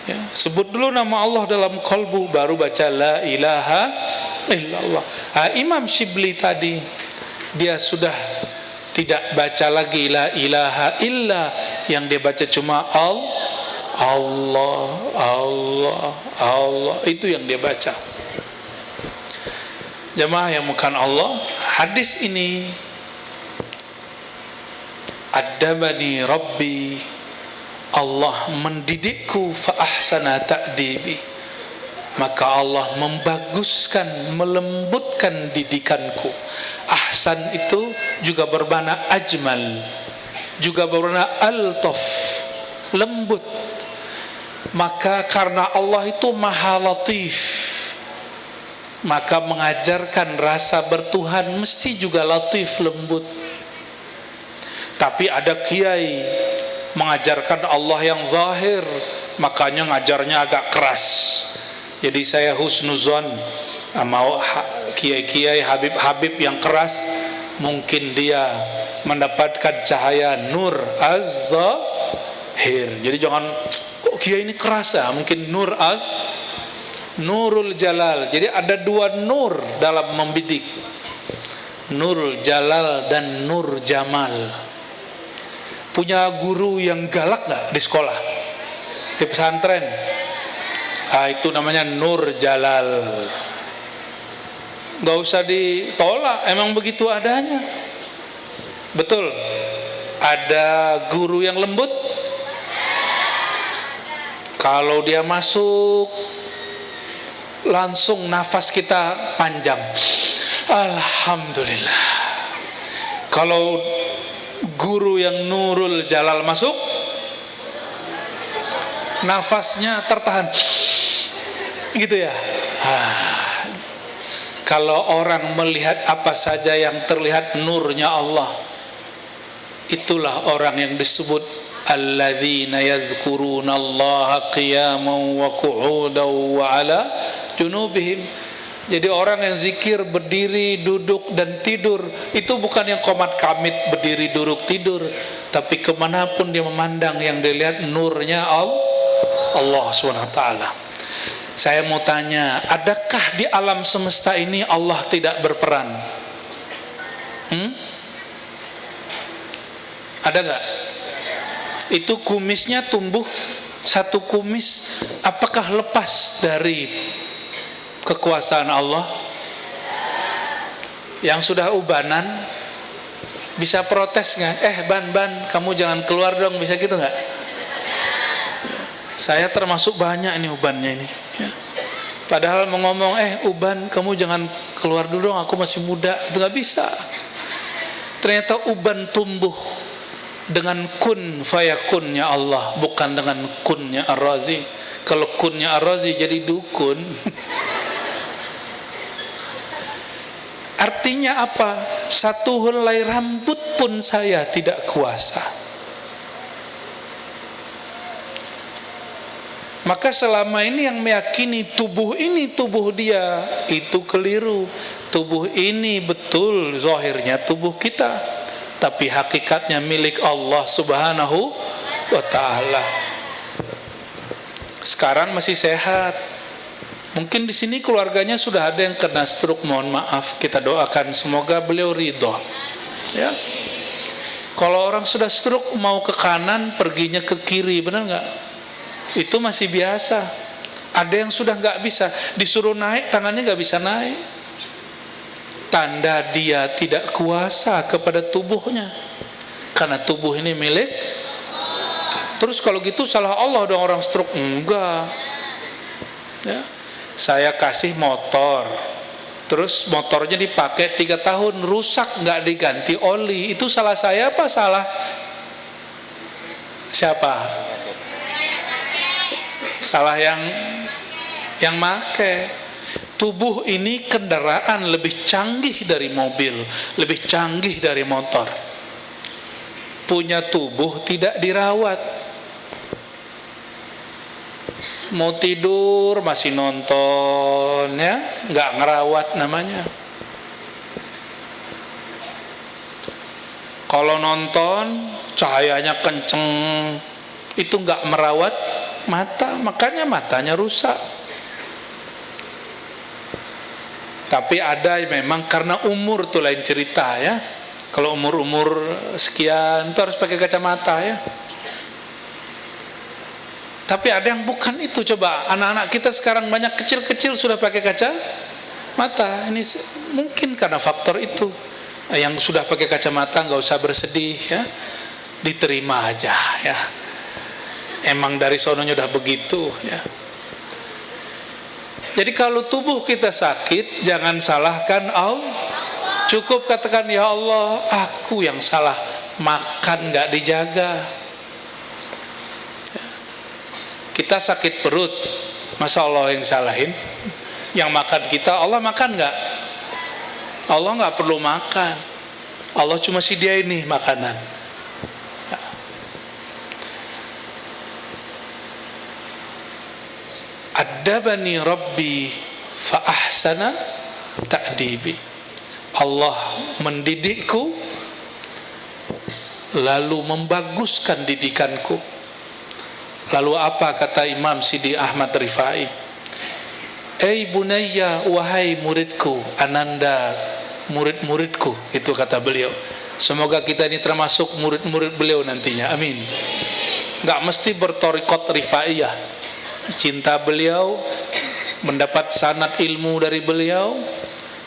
Ya, sebut dulu nama Allah dalam qalbu, baru baca la ilaha illallah. Imam Shibli tadi dia sudah tidak baca lagi la ilaha illa, yang dia baca cuma Allah, Allah, Allah, itu yang dia baca. Jemaah yang bukan Allah, hadis ini addabani Rabbi, Allah mendidikku, fa ahsana ta'dibi, maka Allah membaguskan, melembutkan didikanku. Ahsan itu juga bermakna ajmal, juga bermakna altaf, lembut. Maka karena Allah itu maha latif, maka mengajarkan rasa bertuhan mesti juga latif, lembut. Tapi ada kiai mengajarkan Allah yang zahir, makanya ngajarnya agak keras. Jadi saya husnuzon sama kiai-kiai, habib-habib yang keras, mungkin dia mendapatkan cahaya nur az-zahir. Jadi jangan, kok kiai ini keras ya, mungkin nurul jalal. Jadi ada dua nur dalam membidik, nurul jalal dan nur jamal. Punya guru yang galak gak di sekolah, di pesantren? Itu namanya nur jalal. Gak usah ditolak, emang begitu adanya. Betul. Ada guru yang lembut, kalau dia masuk langsung nafas kita panjang, alhamdulillah. Kalau guru yang nurul jalal masuk, nafasnya tertahan gitu ya. Kalau orang melihat apa saja yang terlihat nurnya Allah, itulah orang yang disebut alladzina yadhkurunallaha qiyaman wa qu'udan wa ala junubihim. Jadi orang yang zikir berdiri, duduk dan tidur, itu bukan yang komat kamit berdiri, duduk, tidur, tapi kemanapun dia memandang yang dilihat nurnya Allah SWT. Saya mau tanya, adakah di alam semesta ini Allah tidak berperan? Ada gak? Itu kumisnya tumbuh satu kumis, apakah lepas dari kekuasaan Allah? Yang sudah ubanan bisa protes nggak? Ban, kamu jangan keluar dong, bisa gitu nggak? Saya termasuk banyak ini ubannya ini. Padahal mau ngomong, uban kamu jangan keluar dulu dong, aku masih muda, itu nggak bisa. Ternyata uban tumbuh dengan kun fayakunnya Allah, bukan dengan kunnya Ar-Razi. Kalau kunnya Ar-Razi jadi dukun. Artinya apa? Satu helai rambut pun saya tidak kuasa. Maka selama ini yang meyakini tubuh ini tubuh dia, itu keliru. Tubuh ini betul zahirnya tubuh kita, tapi hakikatnya milik Allah Subhanahu wa ta'ala. Sekarang masih sehat. Mungkin di sini keluarganya sudah ada yang kena stroke, mohon maaf, kita doakan semoga beliau ridho. Ya. Kalau orang sudah stroke mau ke kanan, perginya ke kiri, benar nggak? Itu masih biasa. Ada yang sudah nggak bisa, disuruh naik tangannya nggak bisa naik. Tanda dia tidak kuasa kepada tubuhnya, karena tubuh ini milik. Terus kalau gitu salah Allah dong orang stroke? Enggak. Ya. Saya kasih motor, terus motornya dipakai 3 tahun, rusak, nggak diganti oli, itu salah saya apa salah siapa? Salah yang make. Tubuh ini kendaraan lebih canggih dari mobil, lebih canggih dari motor. Punya tubuh tidak dirawat. Mau tidur masih nonton, ya, nggak ngerawat namanya. Kalau nonton cahayanya kenceng, itu nggak merawat mata, makanya matanya rusak. Tapi ada memang karena umur tuh lain cerita ya. Kalau umur sekian itu harus pakai kacamata ya. Tapi ada yang bukan itu. Coba anak-anak kita sekarang banyak kecil-kecil sudah pakai kacamata. Ini mungkin karena faktor itu. Yang sudah pakai kacamata nggak usah bersedih ya, diterima aja ya. Emang dari sononya udah begitu ya. Jadi kalau tubuh kita sakit, jangan salahkan Allah. Cukup katakan, ya Allah, aku yang salah, makan nggak dijaga. Kita sakit perut, masa Allah yang salahin? Yang makan kita, Allah makan nggak? Allah nggak perlu makan. Allah cuma sediain nih makanan. Adabani Rabbi fa ahsana ta'dibi. Allah mendidikku lalu membaguskan didikanku. Lalu apa kata Imam Sidi Ahmad Rifai? Bunayya, wahai muridku, ananda murid-muridku, itu kata beliau. Semoga kita ini termasuk murid-murid beliau nantinya, amin. Gak mesti bertorikot rifaiyah, cinta beliau, mendapat sanad ilmu dari beliau,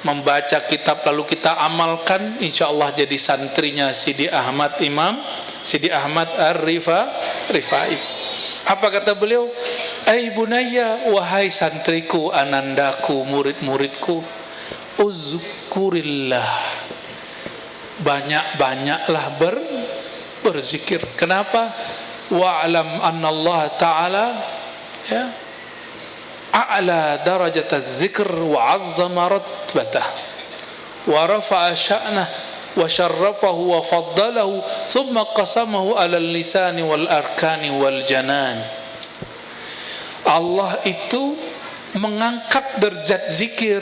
membaca kitab lalu kita amalkan, insya Allah jadi santrinya Sidi Ahmad, Imam Sidi Ahmad Rifai. Apa kata beliau? Bunayya, wahai santriku, anandaku, murid-muridku, uzkurillah, banyak-banyaklah berzikir. Kenapa? Wa'lam anna Allah Ta'ala ya a'la darajat az-zikr wa 'azzama ratbatah wa rafa'a sya'nah wa syarrafahu wa faddalahu thumma qasamahu 'ala al-lisani wal arkani wal janan. Allah itu mengangkat derajat zikir.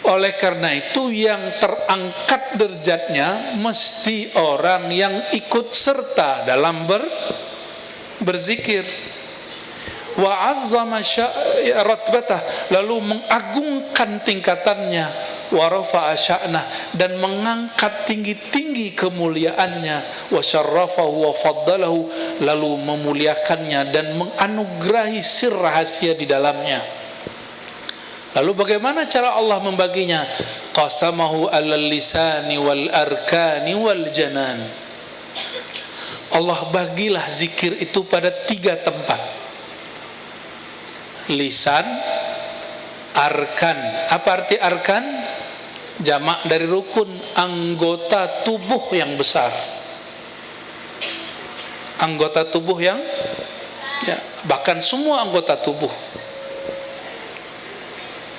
Oleh karena itu yang terangkat derajatnya mesti orang yang ikut serta dalam berzikir. Wa 'azzama ratbatah, lalu mengagungkan tingkatannya, wa rafa'a sya'nah, dan mengangkat tinggi-tinggi kemuliaannya, wa syarrafahu wa faddalahu, lalu memuliakannya dan menganugerahi sir rahasia di dalamnya. Lalu bagaimana cara Allah membaginya? Qasamahu 'alal lisani wal arkani wal janan. Allah bagilah zikir itu pada 3 tempat. Lisan, arkan. Apa arti arkan? Jamak dari rukun, anggota tubuh yang besar. Anggota tubuh yang ya, bahkan semua anggota tubuh.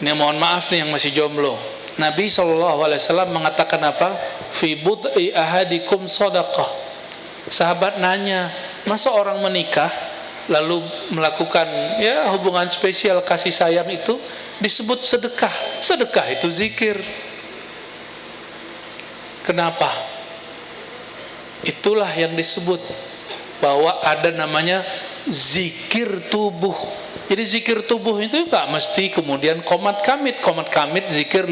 Ini mohon maaf nih yang masih jomblo. Nabi SAW mengatakan apa? Fi bud'i ahadikum sadaqah. Sahabat nanya, masa orang menikah lalu melakukan ya hubungan spesial kasih sayang itu disebut sedekah? Sedekah itu zikir. Kenapa? Itulah yang disebut bahwa ada namanya zikir tubuh. Jadi zikir tubuh itu enggak mesti kemudian qomat kamit zikir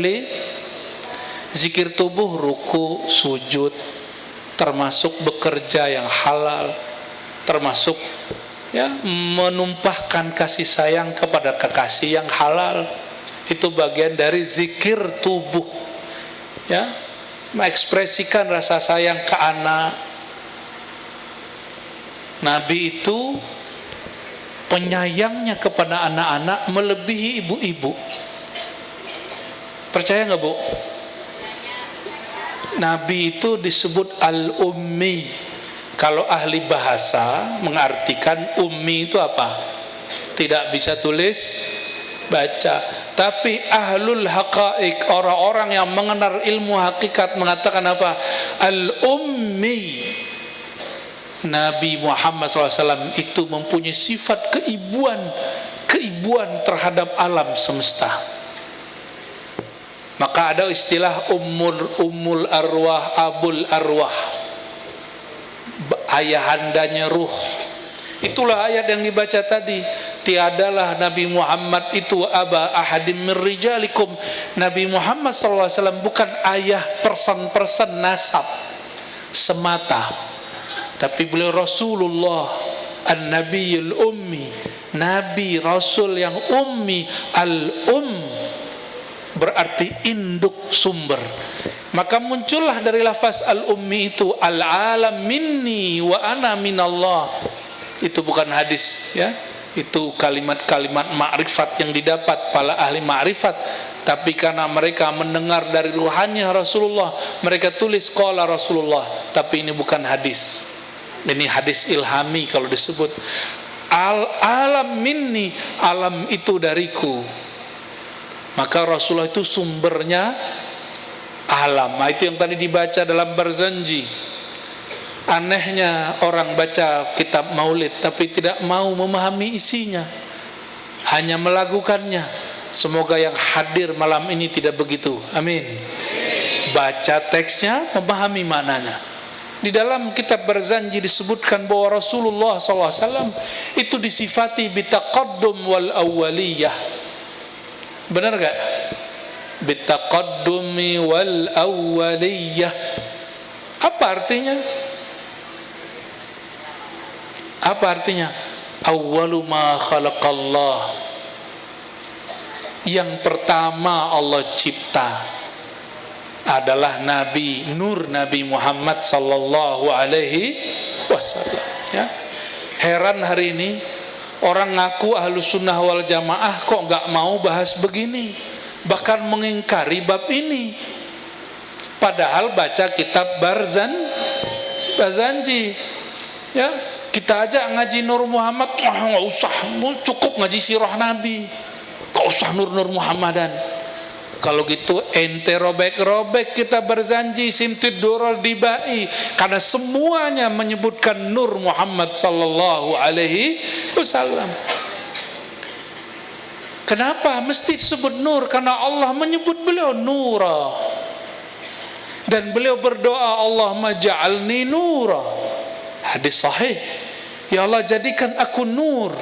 tubuh, ruku, sujud, termasuk bekerja yang halal, termasuk ya menumpahkan kasih sayang kepada kekasih yang halal. Itu bagian dari zikir tubuh. Ya, mengekspresikan rasa sayang ke anak. Nabi itu penyayangnya kepada anak-anak melebihi ibu-ibu. Percaya nggak, Bu? Nabi itu disebut al-ummi. Kalau ahli bahasa mengartikan ummi itu apa? Tidak bisa tulis, baca. Tapi ahlul haqa'iq, orang-orang yang mengenal ilmu hakikat, mengatakan apa? Al-ummi. Nabi Muhammad SAW itu mempunyai sifat keibuan terhadap alam semesta. Maka ada istilah ummul arwah, abul arwah, ayahandanya ruh. Itulah ayat yang dibaca tadi. Tiadalah Nabi Muhammad itu aba ahadim min rijalikum. Nabi Muhammad SAW bukan ayah person-person nasab semata, tapi beliau Rasulullah an-nabiyul ummi, nabi rasul yang ummi. Al-um berarti induk, sumber. Maka muncullah dari lafaz al-ummi itu al-alam minni wa ana minallah. Itu bukan hadis ya, itu kalimat-kalimat ma'rifat yang didapat para ahli ma'rifat, tapi karena mereka mendengar dari ruhannya Rasulullah, mereka tulis qala Rasulullah. Tapi ini bukan hadis, ini hadis ilhami. Kalau disebut al-alam minni, alam itu dariku, maka Rasulullah itu sumbernya alam. Nah, itu yang tadi dibaca dalam Barzanji. Anehnya orang baca kitab maulid tapi tidak mau memahami isinya, hanya melakukannya. Semoga yang hadir malam ini tidak begitu, amin. Baca teksnya, memahami maknanya. Di dalam kitab Barzanji disebutkan bahwa Rasulullah SAW itu disifati bitaqaddum wal awwaliyah. Benar gak? Bitaqaddumi wal awwaliyah. Apa artinya? Apa artinya? Awwalu ma khalaqallah, yang pertama Allah cipta adalah Nabi, nur Nabi Muhammad sallallahu alaihi wasallam ya. Heran hari ini orang ngaku ahlus sunnah wal jamaah kok gak mau bahas begini, bahkan mengingkari bab ini. Padahal baca kitab Barzanji ya. Kita aja ngaji Nur Muhammad, nggak usah, cukup ngaji sirah Nabi, nggak usah Nur Muhammadan. Kalau gitu ente robek-robek kita Barzanji, Simtud Durrul Dibai, karena semuanya menyebutkan Nur Muhammad sallallahu alaihi wasallam. Kenapa mesti disebut Nur? Karena Allah menyebut beliau Nura, dan beliau berdoa, Allahumma ja'alni nura. Hadis sahih, ya Allah jadikan aku nur.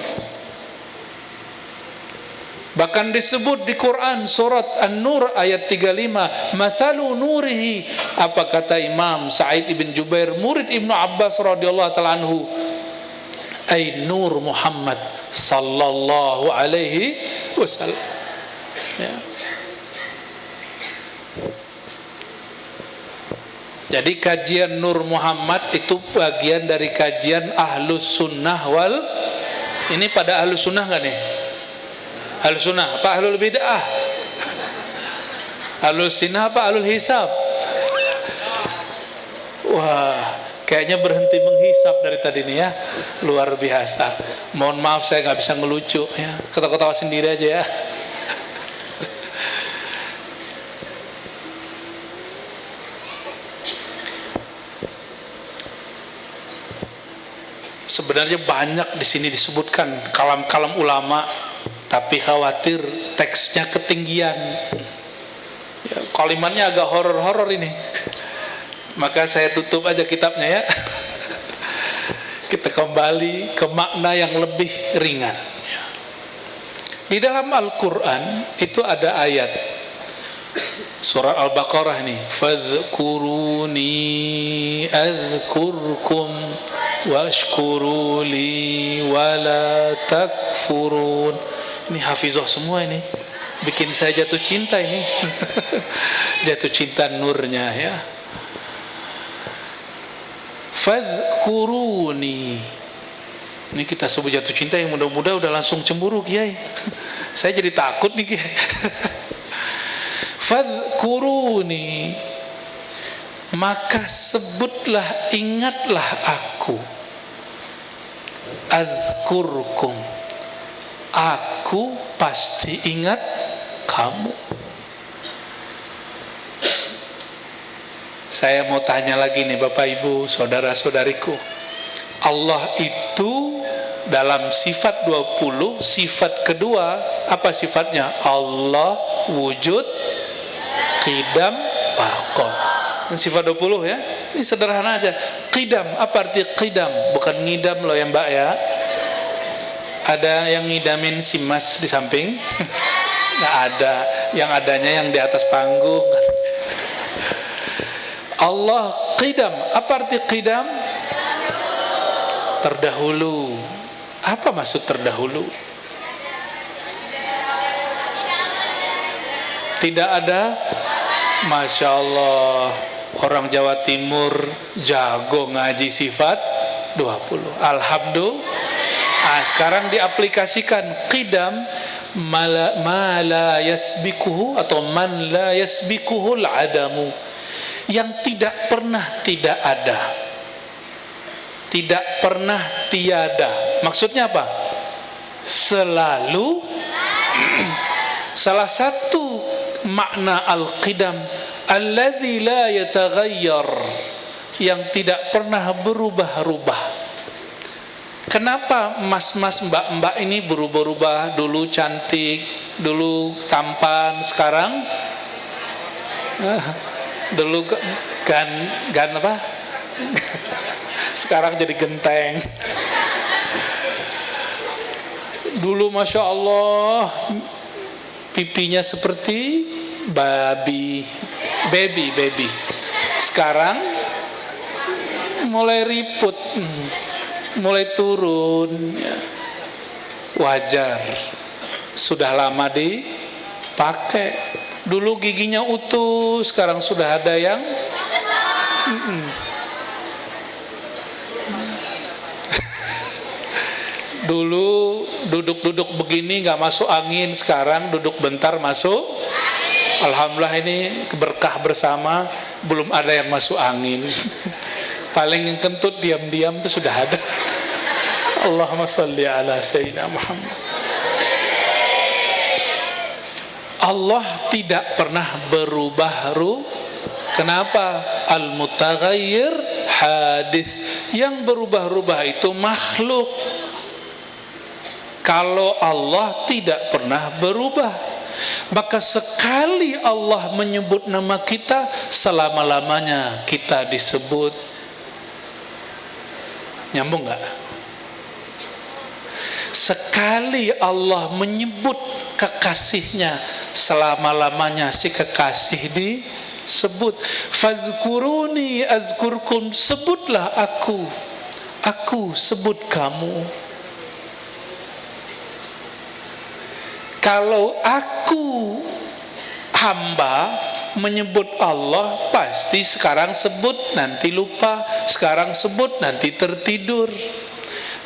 Bahkan disebut di Quran surat An-Nur ayat 35, mathalu nurihi. Apa kata Imam Sa'id ibn Jubair, murid Ibnu Abbas radhiyallahu ta'ala anhu, ay nur Muhammad sallallahu alaihi wasallam ya. Jadi kajian Nur Muhammad itu bagian dari kajian Ahlus Sunnah wal. Ini pada Ahlus Sunnah nggak nih? Ahlus Sunnah apa Ahlul Bid'ah? Ahlus Sunnah apa Ahlul Hisab? Wah, kayaknya berhenti menghisap dari tadi nih ya. Luar biasa. Mohon maaf saya nggak bisa ngelucu ya. Ketawa-ketawa sendiri aja ya. Sebenarnya banyak di sini disebutkan kalam-kalam ulama, tapi khawatir teksnya ketinggian. Ya, kalimatnya agak horor-horor ini. Maka saya tutup aja kitabnya ya. Kita kembali ke makna yang lebih ringan. Di dalam Al-Quran itu ada ayat Surah Al-Baqarah nih, fadhkuruni adhkurkum washkuruli wala takfurun. Ini hafizah semua ini, bikin saya jatuh cinta ini. Jatuh cinta nurnya ya. Fadhkuruni, ini kita sebut jatuh cinta, yang muda-muda udah langsung cemburu Kiai. Saya jadi takut nih Kiai. Fadhkuruni, maka sebutlah, ingatlah aku. Azkurkum, aku pasti ingat kamu. Saya mau tanya lagi nih Bapak Ibu, saudara-saudariku. Allah itu dalam sifat 20, sifat kedua apa sifatnya? Allah wujud, qidam, baqa. Sifat 20 ya. Ini sederhana aja. Qidam, apa arti qidam? Bukan ngidam loh ya Mbak ya. Ada yang ngidamin si Mas di samping? Nggak ada. Yang adanya yang di atas panggung. Allah qidam. Apa arti qidam? Terdahulu. Apa maksud terdahulu? Tidak ada. Masya Allah, orang Jawa Timur jago ngaji sifat 20. Alhamdulillah. Sekarang diaplikasikan qidam, ma la yasbikuhu atau man la yasbikuhul adamu, yang tidak pernah tidak ada, tidak pernah tiada. Maksudnya apa? Selalu. Salah satu makna al-qidam alladzi la yataghayyar, yang tidak pernah berubah-ubah. Kenapa mas-mas mbak-mbak ini berubah-ubah? Dulu cantik, dulu tampan, sekarang dulu gan apa? Sekarang jadi genteng. Dulu Masya Allah pipinya seperti baby. Sekarang mulai riput, mulai turun. Wajar, sudah lama dipakai. Dulu giginya utuh, sekarang sudah ada yang dulu duduk-duduk begini nggak masuk angin, sekarang duduk bentar masuk. Alhamdulillah, ini berkah bersama, belum ada yang masuk angin. Paling yang kentut diam-diam itu sudah ada. Allahumma salli ala sayyidina Muhammad. Allah tidak pernah berubah-ubah. Kenapa? Al-mutaghayyir hadis. Yang berubah-ubah itu makhluk. Kalau Allah tidak pernah berubah, maka sekali Allah menyebut nama kita, selama-lamanya kita disebut. Nyambung nggak? Sekali Allah menyebut kekasihnya, selama-lamanya si kekasih disebut. Fazkuruni azkurkum, sebutlah aku sebut kamu. Kalau aku hamba menyebut Allah, pasti sekarang sebut nanti lupa, sekarang sebut nanti tertidur.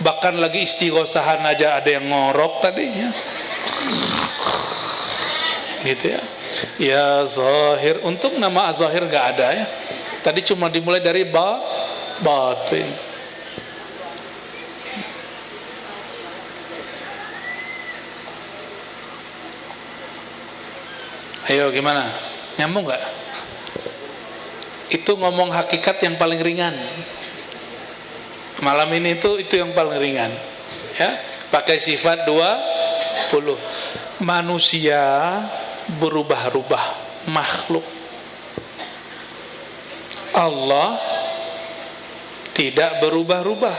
Bahkan lagi istighosahan aja ada yang ngorok tadinya, gitu ya. Ya Zahir, untuk nama Zahir nggak ada ya. Tadi cuma dimulai dari batin. Ayo gimana? Nyambung nggak? Itu ngomong hakikat yang paling ringan. Malam ini itu yang paling ringan. Ya, pakai sifat 20. Manusia berubah-ubah, makhluk. Allah tidak berubah-ubah.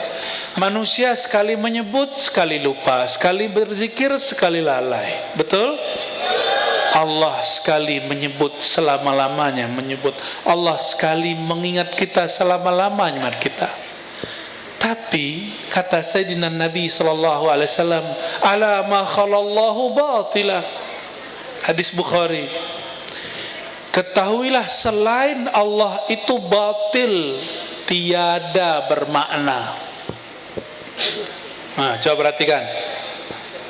Manusia sekali menyebut, sekali lupa, sekali berzikir, sekali lalai. Betul? Allah sekali menyebut, selama-lamanya menyebut. Allah sekali mengingat kita, selama-lamanya kita. Tapi kata Sayyidina Nabi SAW, ala ma khalallahu batila. Hadis Bukhari. Ketahuilah selain Allah itu batil, tiada bermakna. Nah, coba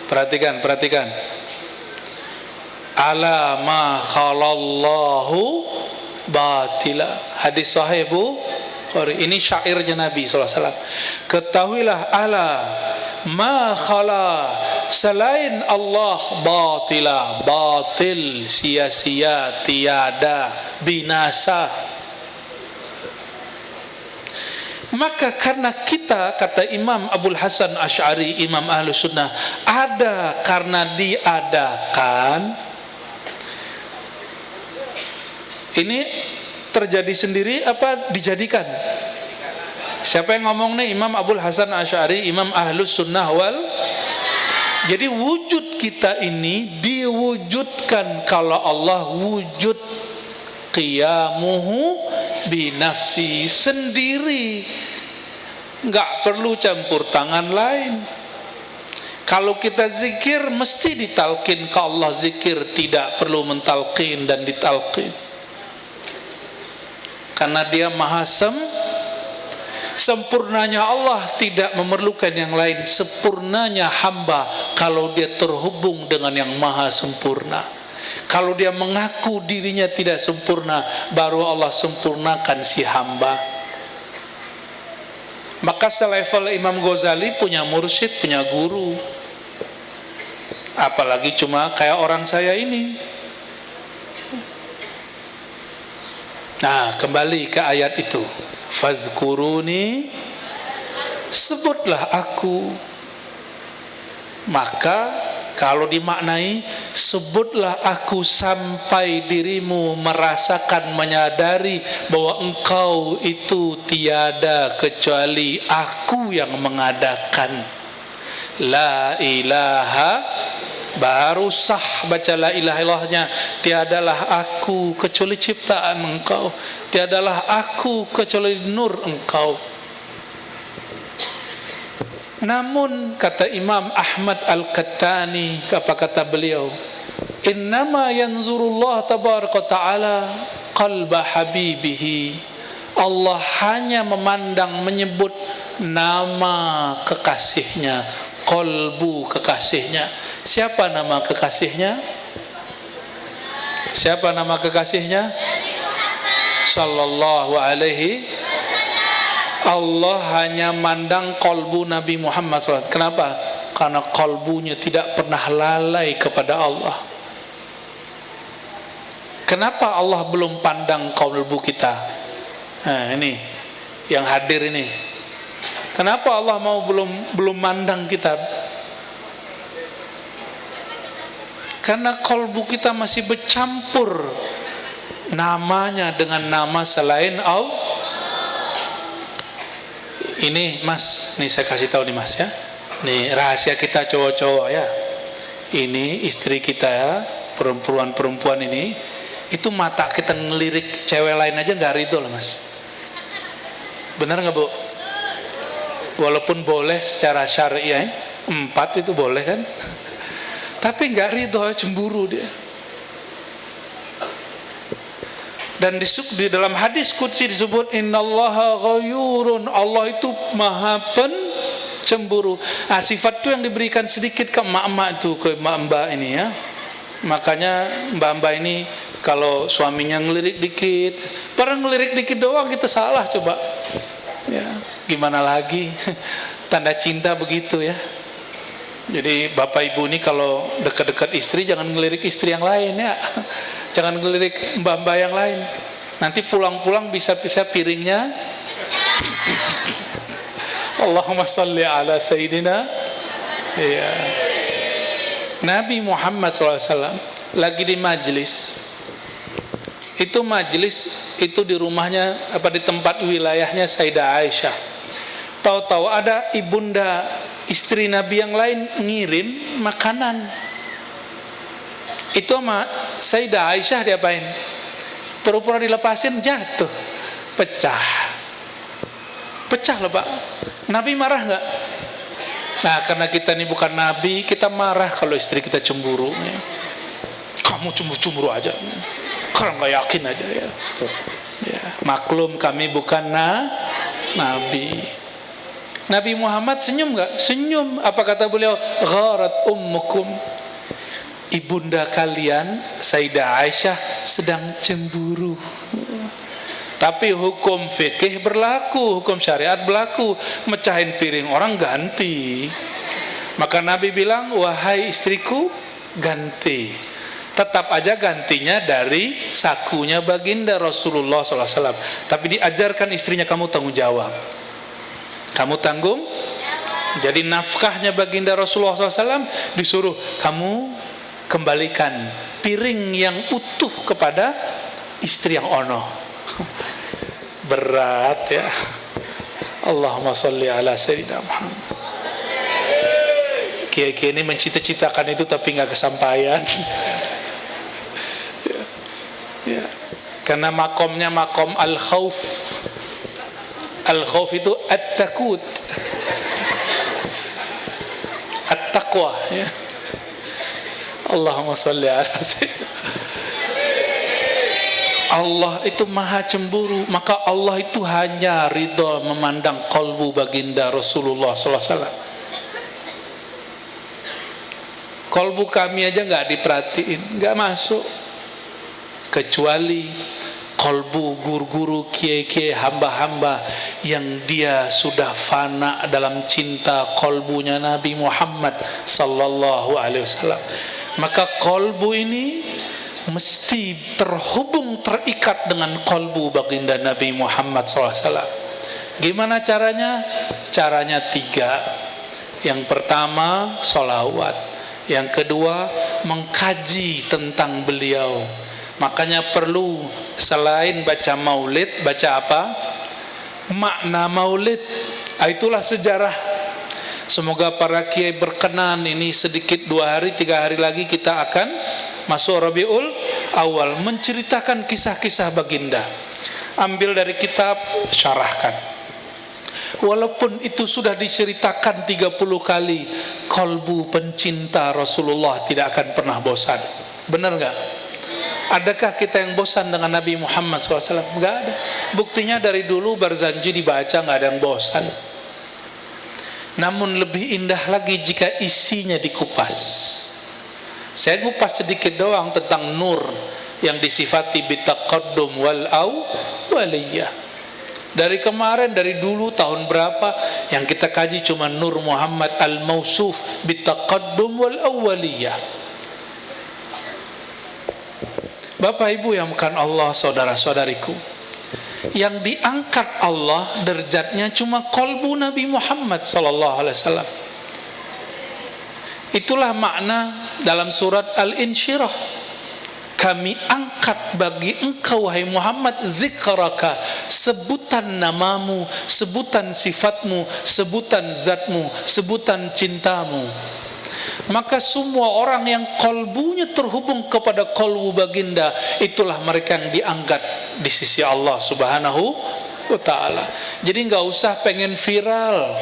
perhatikan. Ala ma khalallahu batila. Hadis sahih Bukhari. Ini syairnya Nabi SAW. Ketahuilah ala ma khala, selain Allah batila, batil, sia-sia, tiada, binasa. Maka karena kita, kata Imam Abul Hasan Asy'ari, Imam Ahlus Sunnah, ada karena diadakan. Ini terjadi sendiri apa dijadikan? Siapa yang ngomong nih? Imam Abul Hasan Asy'ari, Imam Ahlus Sunnah wal. Jadi wujud kita ini diwujudkan kalau Allah wujud qiyamuhu binafsi, sendiri, nggak perlu campur tangan lain. Kalau kita zikir mesti ditalkin ke Allah, zikir tidak perlu mentalkin dan ditalkin, karena dia maha sempurnanya Allah tidak memerlukan yang lain. Sempurnanya hamba kalau dia terhubung dengan yang maha sempurna. Kalau dia mengaku dirinya tidak sempurna, baru Allah sempurnakan si hamba. Maka selevel Imam Ghazali punya mursyid, punya guru. Apalagi cuma kayak orang saya ini. Nah, kembali ke ayat itu. Fazkuruni, sebutlah aku. Maka kalau dimaknai, sebutlah aku sampai dirimu merasakan, menyadari bahwa engkau itu tiada kecuali aku yang mengadakan. La ilaha, baru sah baca la ilaha illallahnya. Tiadalah aku kecuali ciptaan engkau, tiadalah aku kecuali nur engkau. Namun kata Imam Ahmad Al-Kattani, apa kata beliau? Innama yanzurullah tabaraka ta'ala qalba habibihi. Allah hanya memandang, menyebut nama kekasihnya, qalbu kekasihnya. Siapa nama kekasihnya? Siapa nama kekasihnya? Sallallahu alaihi. Allah hanya mandang kolbu Nabi Muhammad SAW. Kenapa? Karena kolbunya tidak pernah lalai kepada Allah. Kenapa Allah belum pandang kolbu kita? Nah, ini yang hadir ini. Kenapa Allah mau belum mandang kita? Karena kolbu kita masih bercampur namanya dengan nama selain Allah. Ini mas, nih saya kasih tahu nih mas ya. Nih rahasia kita cowok-cowok ya. Ini istri kita ya, perempuan-perempuan ini, itu mata kita ngelirik cewek lain aja nggak ridho loh mas. Benar nggak bu? Walaupun boleh secara syariah, 4 itu boleh kan? Tapi nggak ridho, cemburu dia. Dan di dalam hadis qudsi disebut innallaha ghayurun, Allah itu maha pencemburu. Nah, sifat itu yang diberikan sedikit ke emak-emak itu, ke mbak-mbak ini ya. Makanya mbak-mbak ini kalau suaminya ngelirik dikit, pernah ngelirik dikit doang kita salah coba. Ya, gimana lagi? Tanda cinta begitu ya. Jadi bapak ibu ini kalau dekat-dekat istri jangan ngelirik istri yang lain ya. Jangan ngelirik mbak-mbak yang lain. Nanti pulang-pulang bisa-bisa piringnya. Allahumma salli ala sayyidina. Ya. Nabi Muhammad SAW lagi di majlis. Itu majlis itu di rumahnya apa di tempat wilayahnya Sayyidah Aisyah. Tahu-tahu ada ibunda istri Nabi yang lain ngirim makanan. Itu sama Sayyidah Aisyah diapain? Pura-pura dilepasin, jatuh, pecah loh pak. Nabi marah nggak? Nah karena kita ini bukan Nabi, kita marah kalau istri kita cemburu ya. Kamu cemburu aja, karena nggak yakin aja ya. Ya maklum kami bukan Nabi. Nabi Muhammad senyum nggak? Senyum. Apa kata beliau? Gharat ummukum, ibunda kalian Sayyidah Aisyah sedang cemburu. Tapi hukum fikih berlaku, hukum syariat berlaku. Mecahin piring orang ganti. Maka Nabi bilang, wahai istriku, ganti. Tetap aja gantinya dari sakunya baginda Rasulullah SAW. Tapi diajarkan istrinya, kamu tanggung jawab. Kamu tanggung. Jadi nafkahnya baginda Rasulullah SAW disuruh kamu kembalikan piring yang utuh kepada istri yang ono. Berat ya. Allahumma sholli ala sayyidina Muhammad. Kiai-kiai ini mencita-citakan itu tapi nggak kesampaian. Ya. Karena makomnya makom al-khauf. Al-khauf itu at-takut, at-taqwa ya. Allahumma sholli ala sayyidina. Allah itu maha cemburu, maka Allah itu hanya ridha memandang qalbu baginda Rasulullah SAW. Qalbu kami aja nggak diperhatiin, nggak masuk, kecuali qalbu guru-guru, kiai-kiai, hamba-hamba yang dia sudah fana dalam cinta qalbunya Nabi Muhammad sallallahu alaihi wasallam. Maka qalbu ini mesti terhubung, terikat dengan qalbu baginda Nabi Muhammad SAW. Gimana caranya? Caranya 3. Yang pertama sholawat, yang kedua mengkaji tentang beliau. Makanya perlu selain baca maulid, baca apa? Makna maulid. Itulah sejarah. Semoga para kiai berkenan, ini sedikit 2 hari 3 hari lagi kita akan masuk Rabiul Awal, menceritakan kisah-kisah baginda. Ambil dari kitab, syarahkan. Walaupun itu sudah diceritakan 30 kali, kalbu pencinta Rasulullah tidak akan pernah bosan. Benar nggak? Adakah kita yang bosan dengan Nabi Muhammad SAW? Nggak ada. Buktinya dari dulu Barzanji dibaca nggak ada yang bosan. Namun lebih indah lagi jika isinya dikupas. Saya kupas sedikit doang tentang nur yang disifati bitaqaddum wal awwaliyah. Dari kemarin, dari dulu tahun berapa yang kita kaji cuma Nur Muhammad al-Mausuf bitaqaddum wal awwaliyah. Bapak Ibu yang bukan Allah, saudara-saudariku, yang diangkat Allah derajatnya cuma qalbu Nabi Muhammad sallallahu alaihi wasallam. Itulah makna dalam surat Al-Insyirah. Kami angkat bagi engkau wahai Muhammad zikraka, sebutan namamu, sebutan sifatmu, sebutan zatmu, sebutan cintamu. Maka semua orang yang qalbunya terhubung kepada qalbu baginda, itulah mereka yang diangkat di sisi Allah Subhanahu wa ta'ala. Jadi nggak usah pengen viral,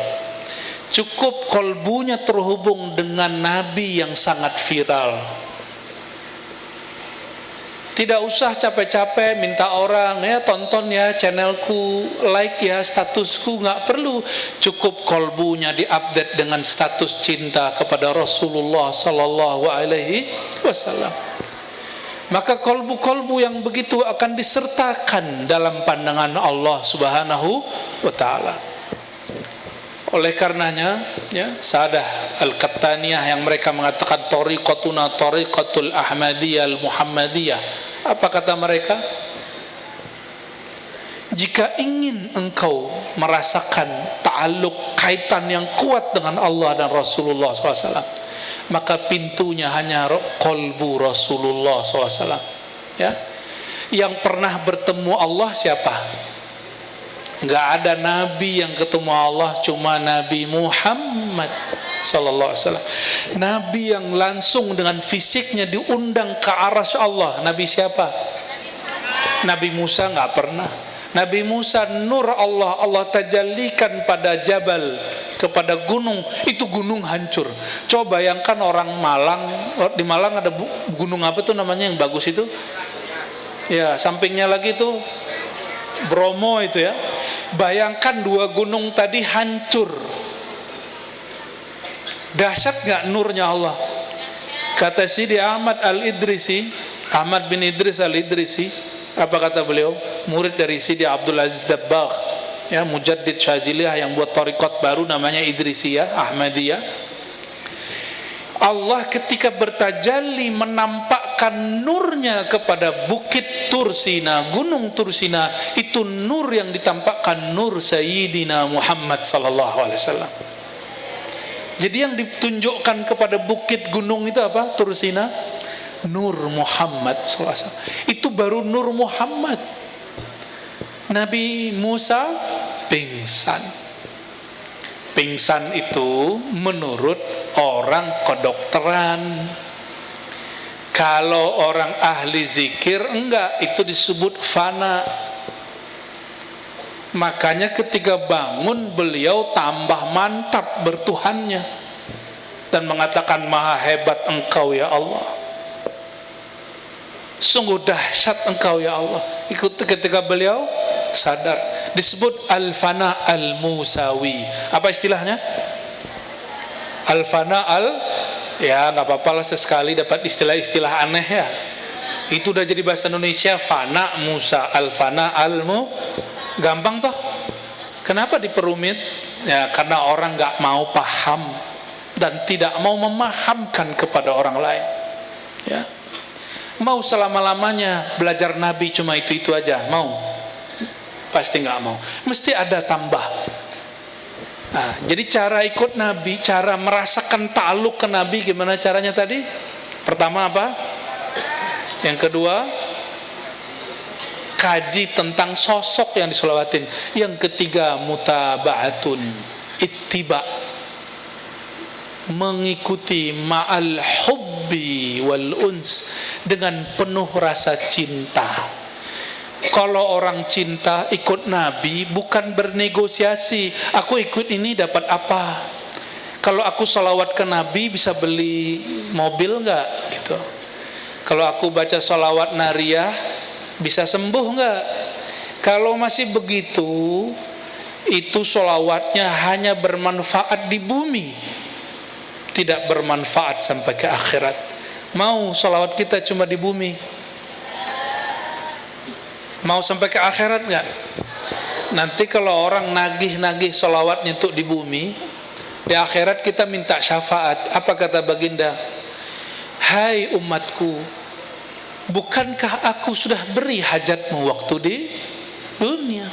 cukup qalbunya terhubung dengan Nabi yang sangat viral. Tidak usah capek-capek minta orang ya tonton ya channelku, like ya statusku, nggak perlu. Cukup qalbunya diupdate dengan status cinta kepada Rasulullah sallallahu alaihi wasallam. Maka qalbu-qalbu yang begitu akan disertakan dalam pandangan Allah Subhanahu wa ta'ala. Oleh karenanya ya, Sadah Al-Qattaniyah yang mereka mengatakan tariqatuna tariqatul Ahmadiyah al-Muhammadiyah. Apa kata mereka? Jika ingin engkau merasakan ta'alluq, kaitan yang kuat dengan Allah dan Rasulullah SAW, maka pintunya hanya qalbu Rasulullah SAW. Ya, yang pernah bertemu Allah siapa? Nggak ada nabi yang ketemu Allah, cuma Nabi Muhammad sallallahu alaihi wasallam. Nabi yang langsung dengan fisiknya diundang ke arasy Allah, Nabi siapa? Nabi Musa nggak pernah. Nabi Musa nur Allah, Allah tajallikan pada jabal, kepada gunung, itu gunung hancur. Coba bayangkan orang Malang, di Malang ada gunung apa tuh namanya yang bagus itu? Ya, sampingnya lagi tuh Bromo itu ya. Bayangkan 2 gunung tadi hancur. Dahsyat gak nurnya Allah? Kata Sidi Ahmad Al-Idrisi, Ahmad bin Idris Al-Idrisi, apa kata beliau? Murid dari Sidi Abdul Aziz Dabbagh, ya, Mujaddid Syaziliyah yang buat tariqat baru namanya Idrisiyah, Ahmadiyah. Allah ketika bertajalli menampakkan nurnya kepada bukit Tursina, gunung Tursina, itu nur yang ditampakkan nur Sayyidina Muhammad sallallahu alaihi wasallam. Jadi yang ditunjukkan kepada bukit gunung itu apa? Tursina, nur Muhammad sallallahu alaihi wasallam. Itu baru nur Muhammad. Nabi Musa pingsan. Pingsan itu menurut orang kedokteran. Kalau orang ahli zikir enggak, itu disebut fana. Makanya ketika bangun beliau tambah mantap bertuhannya dan mengatakan, maha hebat engkau ya Allah, sungguh dahsyat engkau ya Allah. Ikut ketika beliau sadar, disebut al-fana al-musawi. Apa istilahnya? Al-fana ya nggak apa-apa lah, sesekali dapat istilah-istilah aneh ya. Itu udah jadi bahasa Indonesia. Fana Musa, al-fana al-mu, gampang toh. Kenapa diperumit? Ya karena orang nggak mau paham dan tidak mau memahamkan kepada orang lain. Ya, mau selama-lamanya belajar Nabi cuma itu aja, mau? Pasti nggak mau. Mesti ada tambah. Nah, jadi cara ikut Nabi, cara merasakan ta'aluk ke Nabi, gimana caranya tadi? Pertama apa? Yang kedua, kaji tentang sosok yang disolawatin. Yang ketiga, mutaba'atun, ittiba, mengikuti ma'al hubbi wal uns, dengan penuh rasa cinta. Kalau orang cinta ikut Nabi bukan bernegosiasi, aku ikut ini dapat apa. Kalau aku salawat ke Nabi bisa beli mobil enggak gitu. Kalau aku baca salawat nariyah bisa sembuh enggak. Kalau masih begitu, itu salawatnya hanya bermanfaat di bumi, tidak bermanfaat sampai ke akhirat. Mau salawat kita cuma di bumi? Mau sampai ke akhirat enggak? Nanti kalau orang nagih-nagih salawatnya untuk di bumi, di akhirat kita minta syafaat. Apa kata baginda? Hai umatku, bukankah aku sudah beri hajatmu waktu di dunia?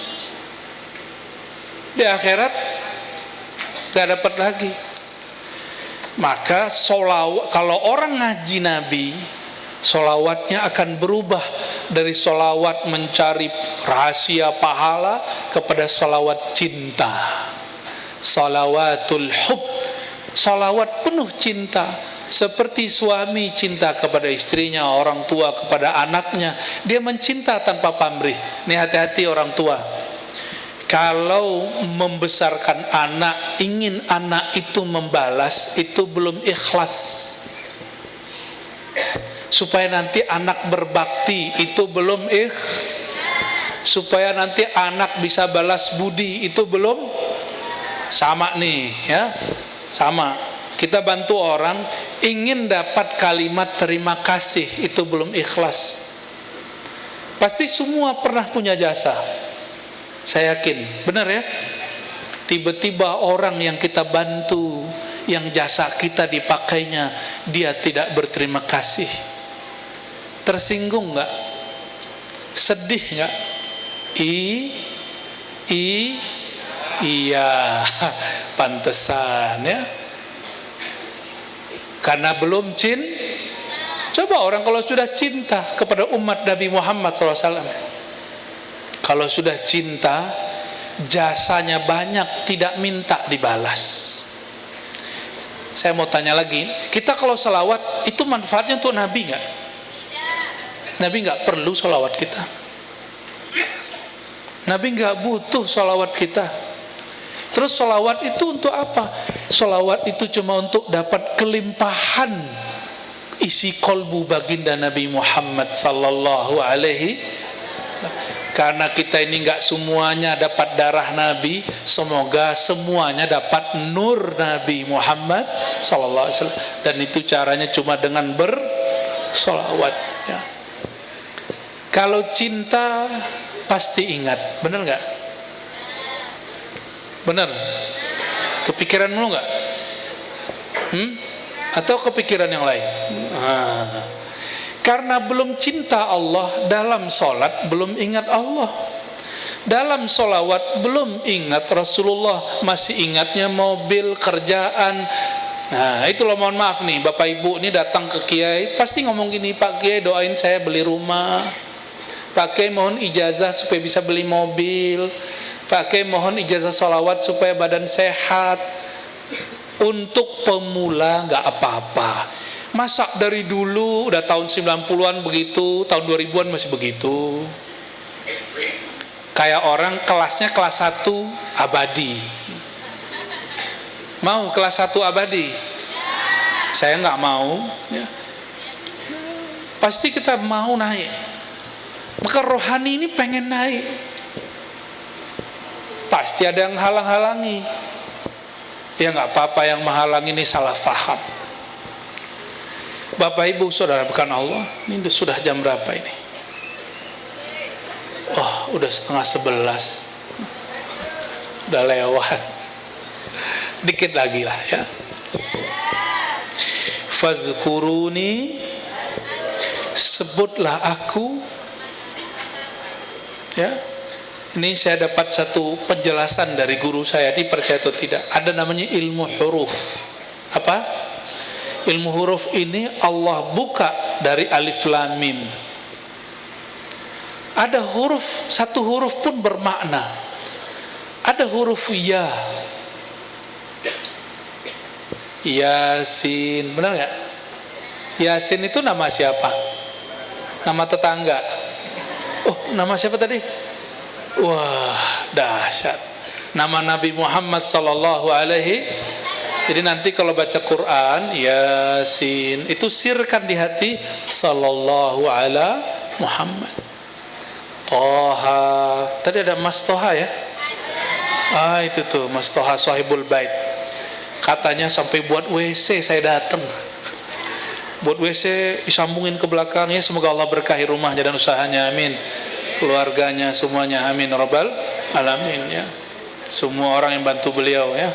Di akhirat gak dapat lagi. Maka kalau orang ngaji Nabi, solawatnya akan berubah dari solawat mencari rahasia pahala kepada solawat cinta, salawatul hub, solawat penuh cinta. Seperti suami cinta kepada istrinya, orang tua kepada anaknya, dia mencinta tanpa pamrih. Ini hati-hati orang tua, kalau membesarkan anak, ingin anak itu membalas, itu belum ikhlas. Supaya nanti anak berbakti, itu belum supaya nanti anak bisa balas budi, itu belum. Sama nih ya, sama. Kita bantu orang, ingin dapat kalimat terima kasih, itu belum ikhlas. Pasti semua pernah punya jasa, saya yakin, benar ya. Tiba-tiba orang yang kita bantu, yang jasa kita dipakainya, dia tidak berterima kasih. Tersinggung nggak? Sedih nggak? Iya, pantesan ya. Karena belum Coba orang kalau sudah cinta kepada umat Nabi Muhammad SAW, kalau sudah cinta, jasanya banyak, tidak minta dibalas. Saya mau tanya lagi, kita kalau salawat itu manfaatnya untuk Nabi nggak? Nabi nggak perlu salawat kita. Nabi nggak butuh salawat kita. Terus salawat itu untuk apa? Salawat itu cuma untuk dapat kelimpahan isi kolbu baginda Nabi Muhammad sallallahu alaihi. Karena kita ini nggak semuanya dapat darah Nabi, semoga semuanya dapat nur Nabi Muhammad sallallahu alaihi wasallam. Dan itu caranya cuma dengan bersalawat ya. Kalau cinta pasti ingat, benar nggak? Benar? Kepikiran mulu nggak? Atau kepikiran yang lain? Karena belum cinta Allah, dalam sholat belum ingat Allah, dalam sholawat belum ingat Rasulullah, masih ingatnya mobil, kerjaan. Nah itu loh, mohon maaf nih Bapak Ibu ini datang ke Kiai, pasti ngomong gini, Pak Kiai doain saya beli rumah, Pak Kiai mohon ijazah supaya bisa beli mobil, Pak Kiai mohon ijazah sholawat supaya badan sehat. Untuk pemula nggak apa-apa. Masa dari dulu udah tahun 90-an begitu, tahun 2000-an masih begitu. Kayak orang kelasnya kelas 1 abadi. Mau kelas 1 abadi? Saya nggak mau ya. Pasti kita mau naik. Maka rohani ini pengen naik. Pasti ada yang halang-halangi. Ya nggak apa-apa, yang menghalangi ini salah faham. Bapak Ibu Saudara bukan Allah, ini sudah jam berapa ini? Oh, udah 10:30. Udah lewat. Dikit lagi lah ya. Fazkuruni, sebutlah aku. Ya. Ini saya dapat satu penjelasan dari guru saya, dipercaya atau tidak. Ada namanya ilmu huruf. Apa? Ilmu huruf ini Allah buka dari alif lam mim. Ada huruf, satu huruf pun bermakna. Ada huruf ya. Yasin, benar nggak? Yasin itu nama siapa? Nama tetangga. Oh, nama siapa tadi? Wah, dahsyat. Nama Nabi Muhammad sallallahu alaihi. Jadi nanti kalau baca Quran, Yasin, itu sirkan di hati sallallahu ala Muhammad. Toha. Tadi ada Mas Toha ya? Ah, itu tuh Mas Toha sahibul bait. Katanya sampai buat WC saya datang. Buat WC disambungin ke belakangnya. Semoga Allah berkahi rumahnya dan usahanya, amin. Keluarganya semuanya, amin rabbal alamin ya. Semua orang yang bantu beliau ya.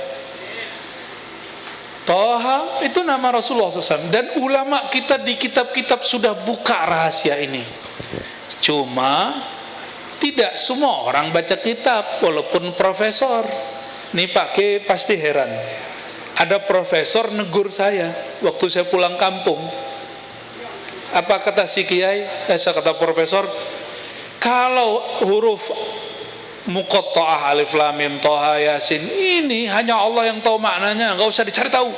Toha itu nama Rasulullah SAW. Dan ulama kita di kitab-kitab sudah buka rahasia ini. Cuma tidak semua orang baca kitab, walaupun profesor. Nih Pak Kiai pasti heran. Ada profesor negur saya waktu saya pulang kampung. Apa kata si Kiai? Saya kata profesor, kalau huruf muqatta'ah alif lam mim toha yasin ini hanya Allah yang tahu maknanya, nggak usah dicari tahu.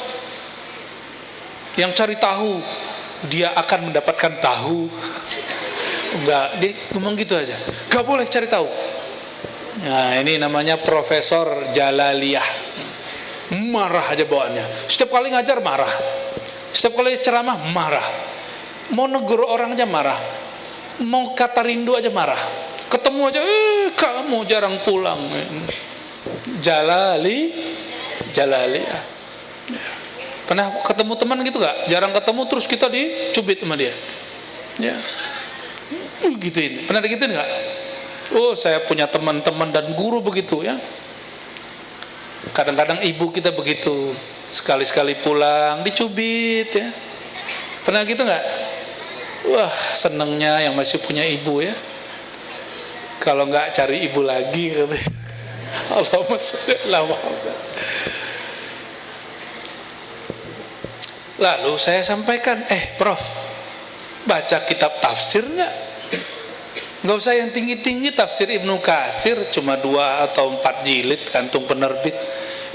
Yang cari tahu dia akan mendapatkan tahu. Enggak, dia ngomong gitu aja. Nggak boleh cari tahu. Nah, ini namanya Profesor Jalaliyah. Marah aja bawaannya. Setiap kali ngajar marah. Setiap kali ceramah marah. Mau negur orang aja marah. Mau kata rindu aja marah. Ketemu aja, kamu jarang pulang. Jalali. Pernah ketemu teman gitu gak? Jarang ketemu terus kita dicubit sama dia. Ya. Gituin. Pernah digituin gak? Oh, saya punya teman-teman dan guru begitu ya. Kadang-kadang ibu kita begitu. Sekali-sekali pulang dicubit ya. Pernah gitu gak? Wah, senengnya yang masih punya ibu ya. Kalau nggak cari ibu lagi, Allahumma sholli ala Muhammad. Lalu saya sampaikan, Prof, baca kitab tafsir nggak? Nggak usah yang tinggi-tinggi, tafsir Ibnu Katsir cuma 2 atau 4 jilid, kantung penerbit.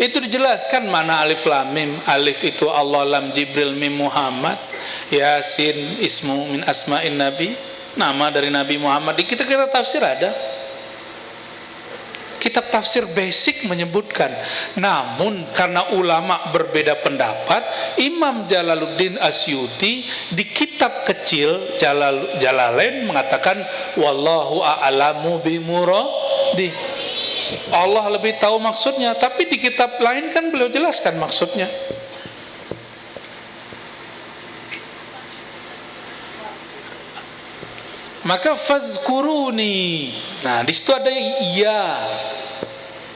Itu dijelaskan mana alif lam mim. Alif itu Allah, lam Jibril, mim Muhammad, Yasin ismu min asma'in nabi, nama dari Nabi Muhammad. Di kitab tafsir ada. Kitab tafsir basic menyebutkan. Namun karena ulama berbeda pendapat, Imam Jalaluddin Asyuti di kitab kecil Jalalain mengatakan wallahu a'lamu bimuradi. Allah lebih tahu maksudnya, tapi di kitab lain kan beliau jelaskan maksudnya. Maka fazkuruni. Nah, di situ ada ya.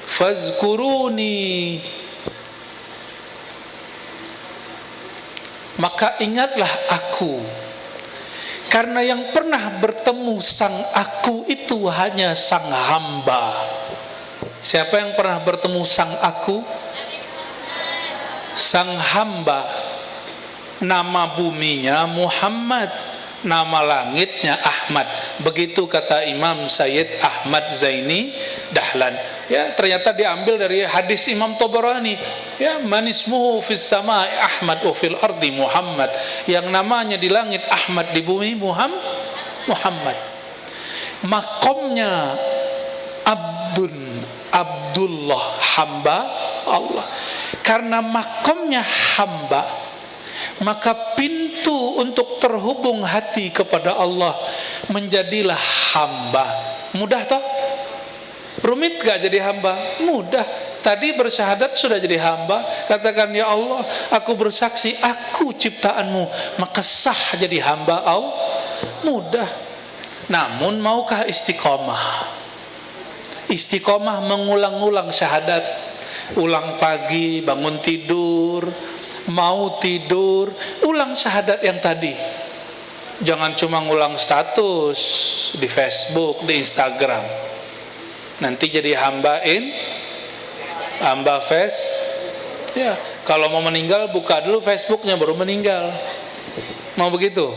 Fazkuruni. Maka ingatlah aku. Karena yang pernah bertemu sang aku itu hanya sang hamba. Siapa yang pernah bertemu sang aku? Sang hamba. Nama buminya Muhammad. nama langitnya Ahmad. Begitu kata Imam Sayyid Ahmad Zaini Dahlan. Ya, ternyata diambil dari hadis Imam Tabarani. Ya, manismuhu fis sama Ahmad wa fil ardi Muhammad. Yang namanya di langit Ahmad, di bumi Muhammad. Makomnya Abdullah, hamba Allah. Karena makomnya hamba, maka pintu untuk terhubung hati kepada Allah menjadilah hamba. Mudah toh? Rumit gak jadi hamba? Mudah. Tadi bersyahadat sudah jadi hamba. Katakan, ya Allah, aku bersaksi aku ciptaanmu, maka sah jadi hamba Allah. Mudah. Namun maukah istiqomah? Istiqomah mengulang-ulang syahadat. Ulang pagi, bangun tidur, mau tidur, ulang syahadat yang tadi. Jangan cuma ngulang status di Facebook, di Instagram. Nanti jadi hamba ya, kalau mau meninggal buka dulu Facebooknya baru meninggal. Mau begitu?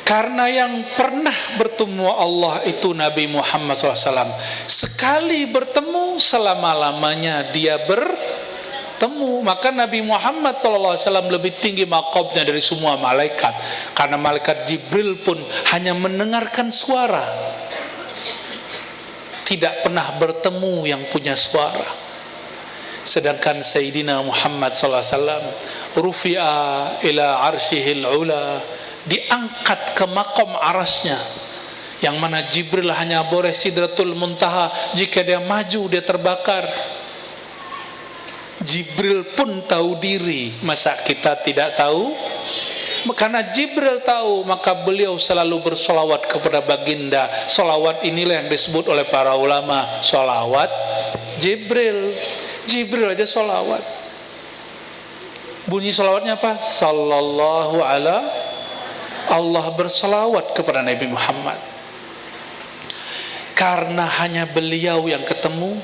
Karena yang pernah bertemu Allah itu Nabi Muhammad SAW. Sekali bertemu, selama-lamanya dia bertemu. Maka Nabi Muhammad SAW lebih tinggi maqamnya dari semua malaikat. Karena malaikat Jibril pun hanya mendengarkan suara, tidak pernah bertemu yang punya suara. Sedangkan Sayyidina Muhammad SAW rufi'a ila arsyihil ula, diangkat ke makom arasnya, yang mana Jibril hanya boleh sidratul muntaha. Jika dia maju dia terbakar. Jibril pun tahu diri, masa kita tidak tahu? Karena Jibril tahu, maka beliau selalu bersolawat kepada baginda. Solawat inilah yang disebut oleh para ulama solawat Jibril. Jibril aja solawat. Bunyi solawatnya apa? Sallallahu ala, Allah berselawat kepada Nabi Muhammad. Karena hanya beliau yang ketemu,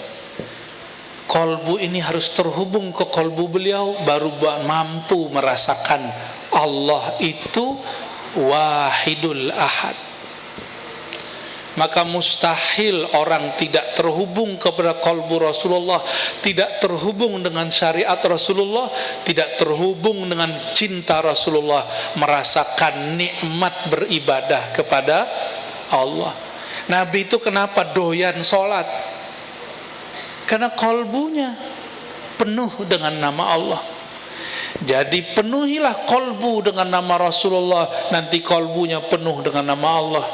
kolbu ini harus terhubung ke kolbu beliau, baru mampu merasakan Allah itu wahidul ahad. Maka mustahil orang tidak terhubung kepada kolbu Rasulullah, tidak terhubung dengan syariat Rasulullah, tidak terhubung dengan cinta Rasulullah, merasakan nikmat beribadah kepada Allah. Nabi itu kenapa doyan sholat? Karena kolbunya penuh dengan nama Allah. Jadi penuhilah kolbu dengan nama Rasulullah, nanti kolbunya penuh dengan nama Allah.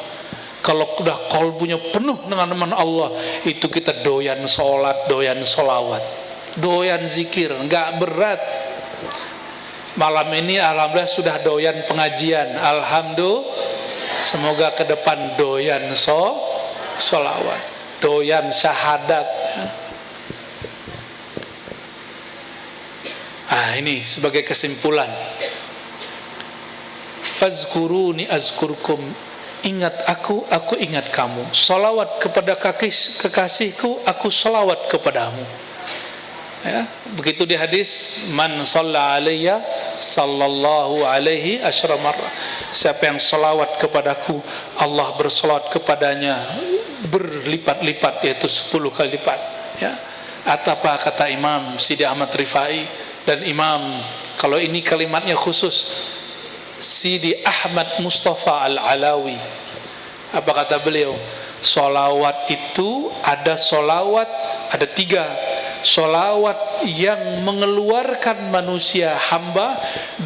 Kalau sudah kolbunya penuh dengan nama Allah, itu kita doyan sholat, doyan sholawat, doyan zikir, nggak berat. Malam ini alhamdulillah sudah doyan pengajian, alhamdulillah. Semoga ke depan doyan sholawat, doyan syahadat. Ini sebagai kesimpulan. Fazkuruni azkurkum, ingat aku ingat kamu. Salawat kepada kekasihku, aku salawat kepadamu. Ya, begitu di hadis, man shalla alayya sallallahu alaihi asyra marrah. Siapa yang salawat kepadaku, Allah bersalawat kepadanya berlipat-lipat, yaitu 10 kali lipat. Ya. Atau apa kata Imam Sidi Ahmad Rifai dan Imam, kalau ini kalimatnya khusus, Sidi Ahmad Mustafa Al-Alawi. Apa kata beliau? Solawat itu ada solawat, ada 3. Solawat yang mengeluarkan manusia hamba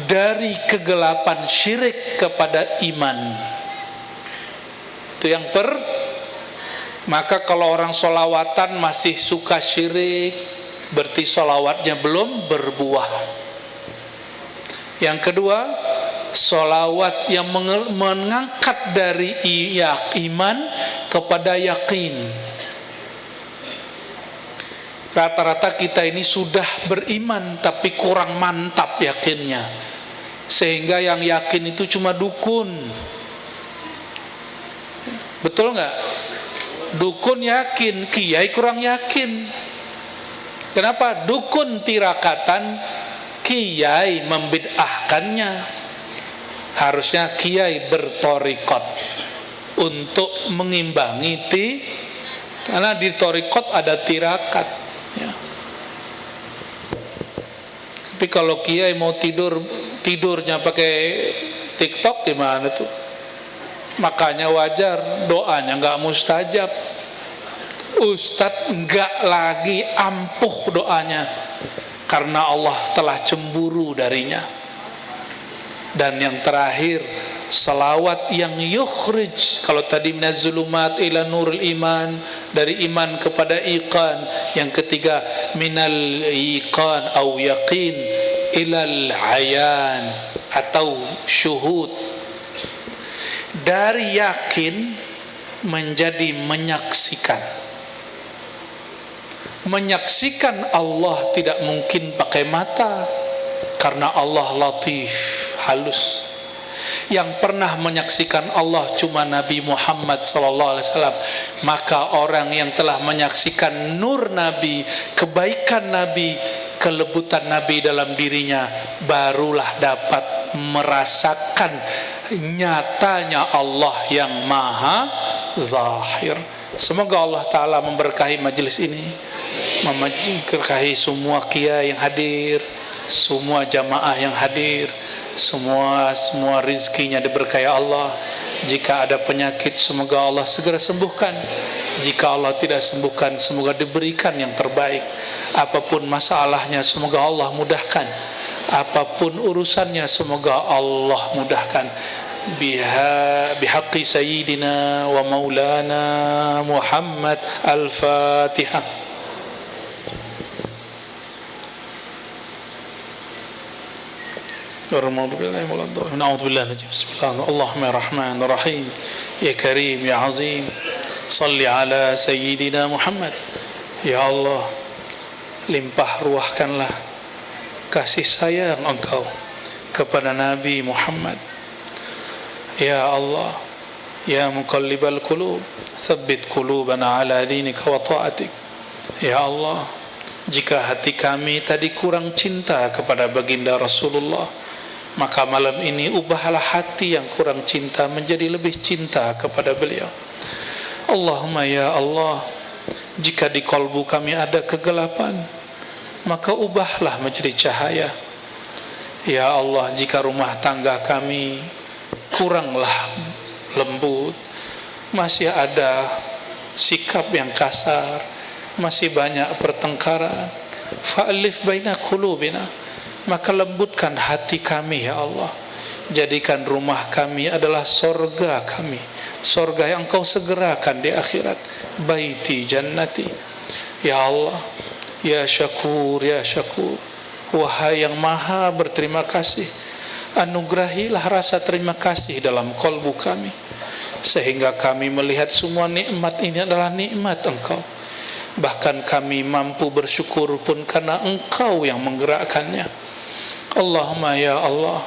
dari kegelapan syirik kepada iman. Itu yang maka kalau orang solawatan masih suka syirik, berarti solawatnya belum berbuah. Yang kedua, solawat yang mengangkat dari iman kepada yakin. Rata-rata kita ini sudah beriman tapi kurang mantap yakinnya, sehingga yang yakin itu cuma dukun. Betul nggak? Dukun yakin, kiai kurang yakin. Kenapa? Dukun tirakatan, kiai membid'ahkannya. Harusnya kiai bertorikot untuk mengimbangi karena di torikot ada tirakat ya. Tapi kalau kiai mau tidurnya pakai TikTok gimana tuh? Makanya wajar doanya nggak mustajab. Ustadz nggak lagi ampuh doanya karena Allah telah cemburu darinya. Dan yang terakhir, salawat yang yukhrij. Kalau tadi minaz zulumat ila nurul iman, dari iman kepada iqan. Yang ketiga, minal iqan au yaqin ilal ayan atau syuhud. Dari yakin menjadi menyaksikan. Menyaksikan Allah tidak mungkin pakai mata, karena Allah latif, halus. Yang pernah menyaksikan Allah cuma Nabi Muhammad SAW. Maka orang yang telah menyaksikan nur Nabi, kebaikan Nabi, kelebutan Nabi dalam dirinya, barulah dapat merasakan nyatanya Allah yang maha zahir. Semoga Allah Ta'ala memberkahi majelis ini, memberkahi semua kiai yang hadir, semua jamaah yang hadir, semua rizkinya diberkahi Allah. Jika ada penyakit, semoga Allah segera sembuhkan. Jika Allah tidak sembuhkan, semoga diberikan yang terbaik. Apapun masalahnya, semoga Allah mudahkan. Apapun urusannya, semoga Allah mudahkan. Bihaqqi sayyidina wa maulana Muhammad. Al-Fatihah. Allahumma Bismillahirrahmanirrahim. Ya Karim ya Azim, salli ala Sayyidina Muhammad. Ya Allah, limpah ruahkanlah kasih sayang Engkau kepada Nabi Muhammad. Ya Allah, ya muqallibal qulub, tsabbit qulubana ala dinika wa ta'atik. Ya Allah, jika hati kami tadi kurang cinta kepada baginda Rasulullah, maka malam ini ubahlah hati yang kurang cinta menjadi lebih cinta kepada beliau. Allahumma ya Allah, jika di kalbu kami ada kegelapan, maka ubahlah menjadi cahaya. Ya Allah, jika rumah tangga kami kuranglah lembut, masih ada sikap yang kasar, masih banyak pertengkaran, fa'alif baina qulubina, maka lembutkan hati kami ya Allah. Jadikan rumah kami adalah sorga kami, sorga yang Engkau segerakan di akhirat. Baiti jannati. Ya Allah, ya syakur, ya syakur, wahai yang maha berterima kasih, anugerahilah rasa terima kasih dalam kalbu kami, sehingga kami melihat semua nikmat ini adalah nikmat Engkau. Bahkan kami mampu bersyukur pun karena Engkau yang menggerakkannya. Allahumma ya Allah,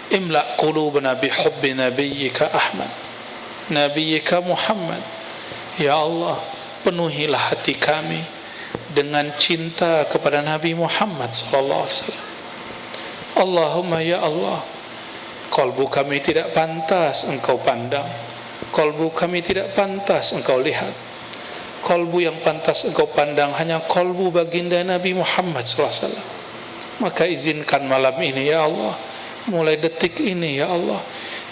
imla' qulubana bihubbi nabiyyika Ahmad, nabiyyika Muhammad. Ya Allah, penuhilah hati kami dengan cinta kepada Nabi Muhammad sallallahu alaihi wasallam. Allahumma ya Allah, kalbu kami tidak pantas Engkau pandang, kalbu kami tidak pantas Engkau lihat. Kalbu yang pantas Engkau pandang hanya kalbu baginda Nabi Muhammad sallallahu alaihi wasallam. Maka izinkan malam ini ya Allah, mulai detik ini ya Allah,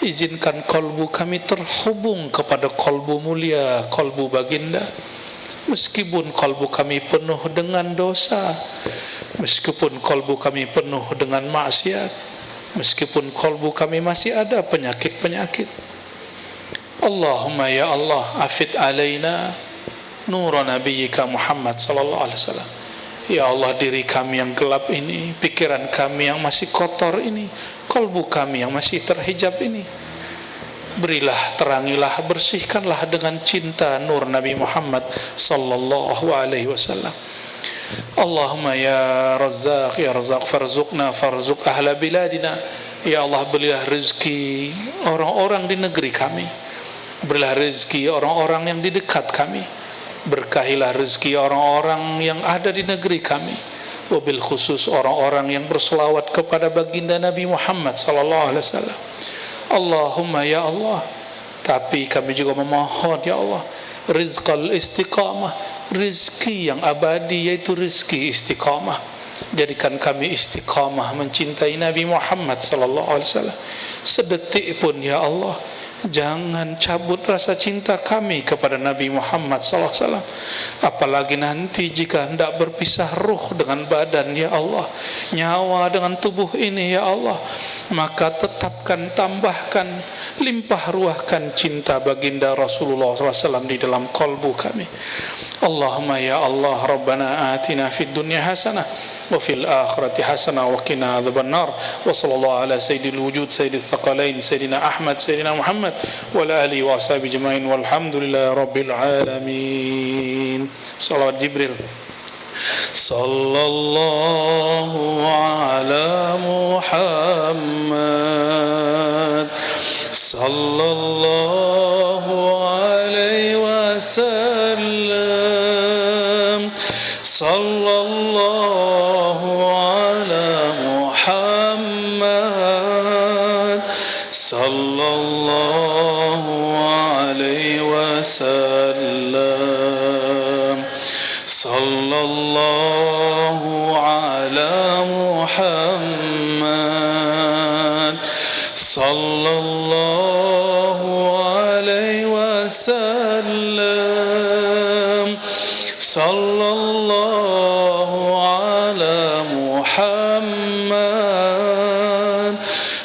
izinkan kalbu kami terhubung kepada kalbu mulia, kalbu baginda. Meskipun kalbu kami penuh dengan dosa, meskipun kalbu kami penuh dengan maksiat, meskipun kalbu kami masih ada penyakit-penyakit. Allahumma ya Allah, afid alaina nur nabiyyika Muhammad sallallahu alaihi wasallam. Ya Allah, diri kami yang gelap ini, pikiran kami yang masih kotor ini, kalbu kami yang masih terhijab ini, berilah, terangilah, bersihkanlah dengan cinta nur Nabi Muhammad sallallahu alaihi wasallam. Allahumma ya Razzaq, ya Razzaq, farzuq ahla biladina. Ya Allah, berilah rezeki orang-orang di negeri kami, berilah rezeki orang-orang yang di dekat kami, berkahilah rezeki orang-orang yang ada di negeri kami, wabil khusus orang-orang yang berselawat kepada baginda Nabi Muhammad sallallahu alaihi wasallam. Allahumma ya Allah, tapi kami juga memohon ya Allah, rizqal istiqamah, rizki yang abadi, yaitu rizki istiqamah. Jadikan kami istiqamah mencintai Nabi Muhammad sallallahu alaihi wasallam. Sedetik pun ya Allah, jangan cabut rasa cinta kami kepada Nabi Muhammad sallallahu alaihi wasallam. Apalagi nanti jika hendak berpisah ruh dengan badan ya Allah, nyawa dengan tubuh ini ya Allah, maka tetapkan, tambahkan, limpah ruahkan cinta baginda Rasulullah SAW di dalam kalbu kami. Allahumma ya Allah, Rabbana atina fid dunya hasanah wa fil akhirati hasanah wa qina adzabannar. Wa sallallahu ala sayyidil wujud sayyidis thaqalain sayyidina Ahmad sayyidina Muhammad wa ala alihi wa ashabihi jamain walhamdulillahi rabbil alamin. Salawat Jibril. Sallallahu ala Muhammad sallallahu alaihi wasallam. Sallallahu ala Muhammad sallallahu alaihi wasallam. Sallallahu ala Muhammad sallallahu alaihi wasallam. Sallallahu ala Muhammad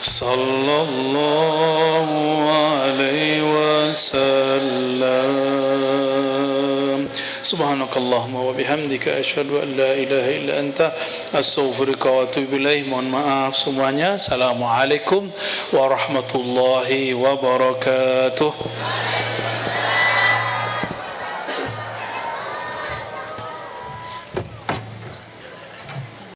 sallallahu alaihi wasallam. Subhanakallahumma wa bihamdika asyhadu an la ilaha illa anta astaghfiruka wa atubu ilaik. Mohon maaf semuanya. Assalamualaikum warahmatullahi wabarakatuh.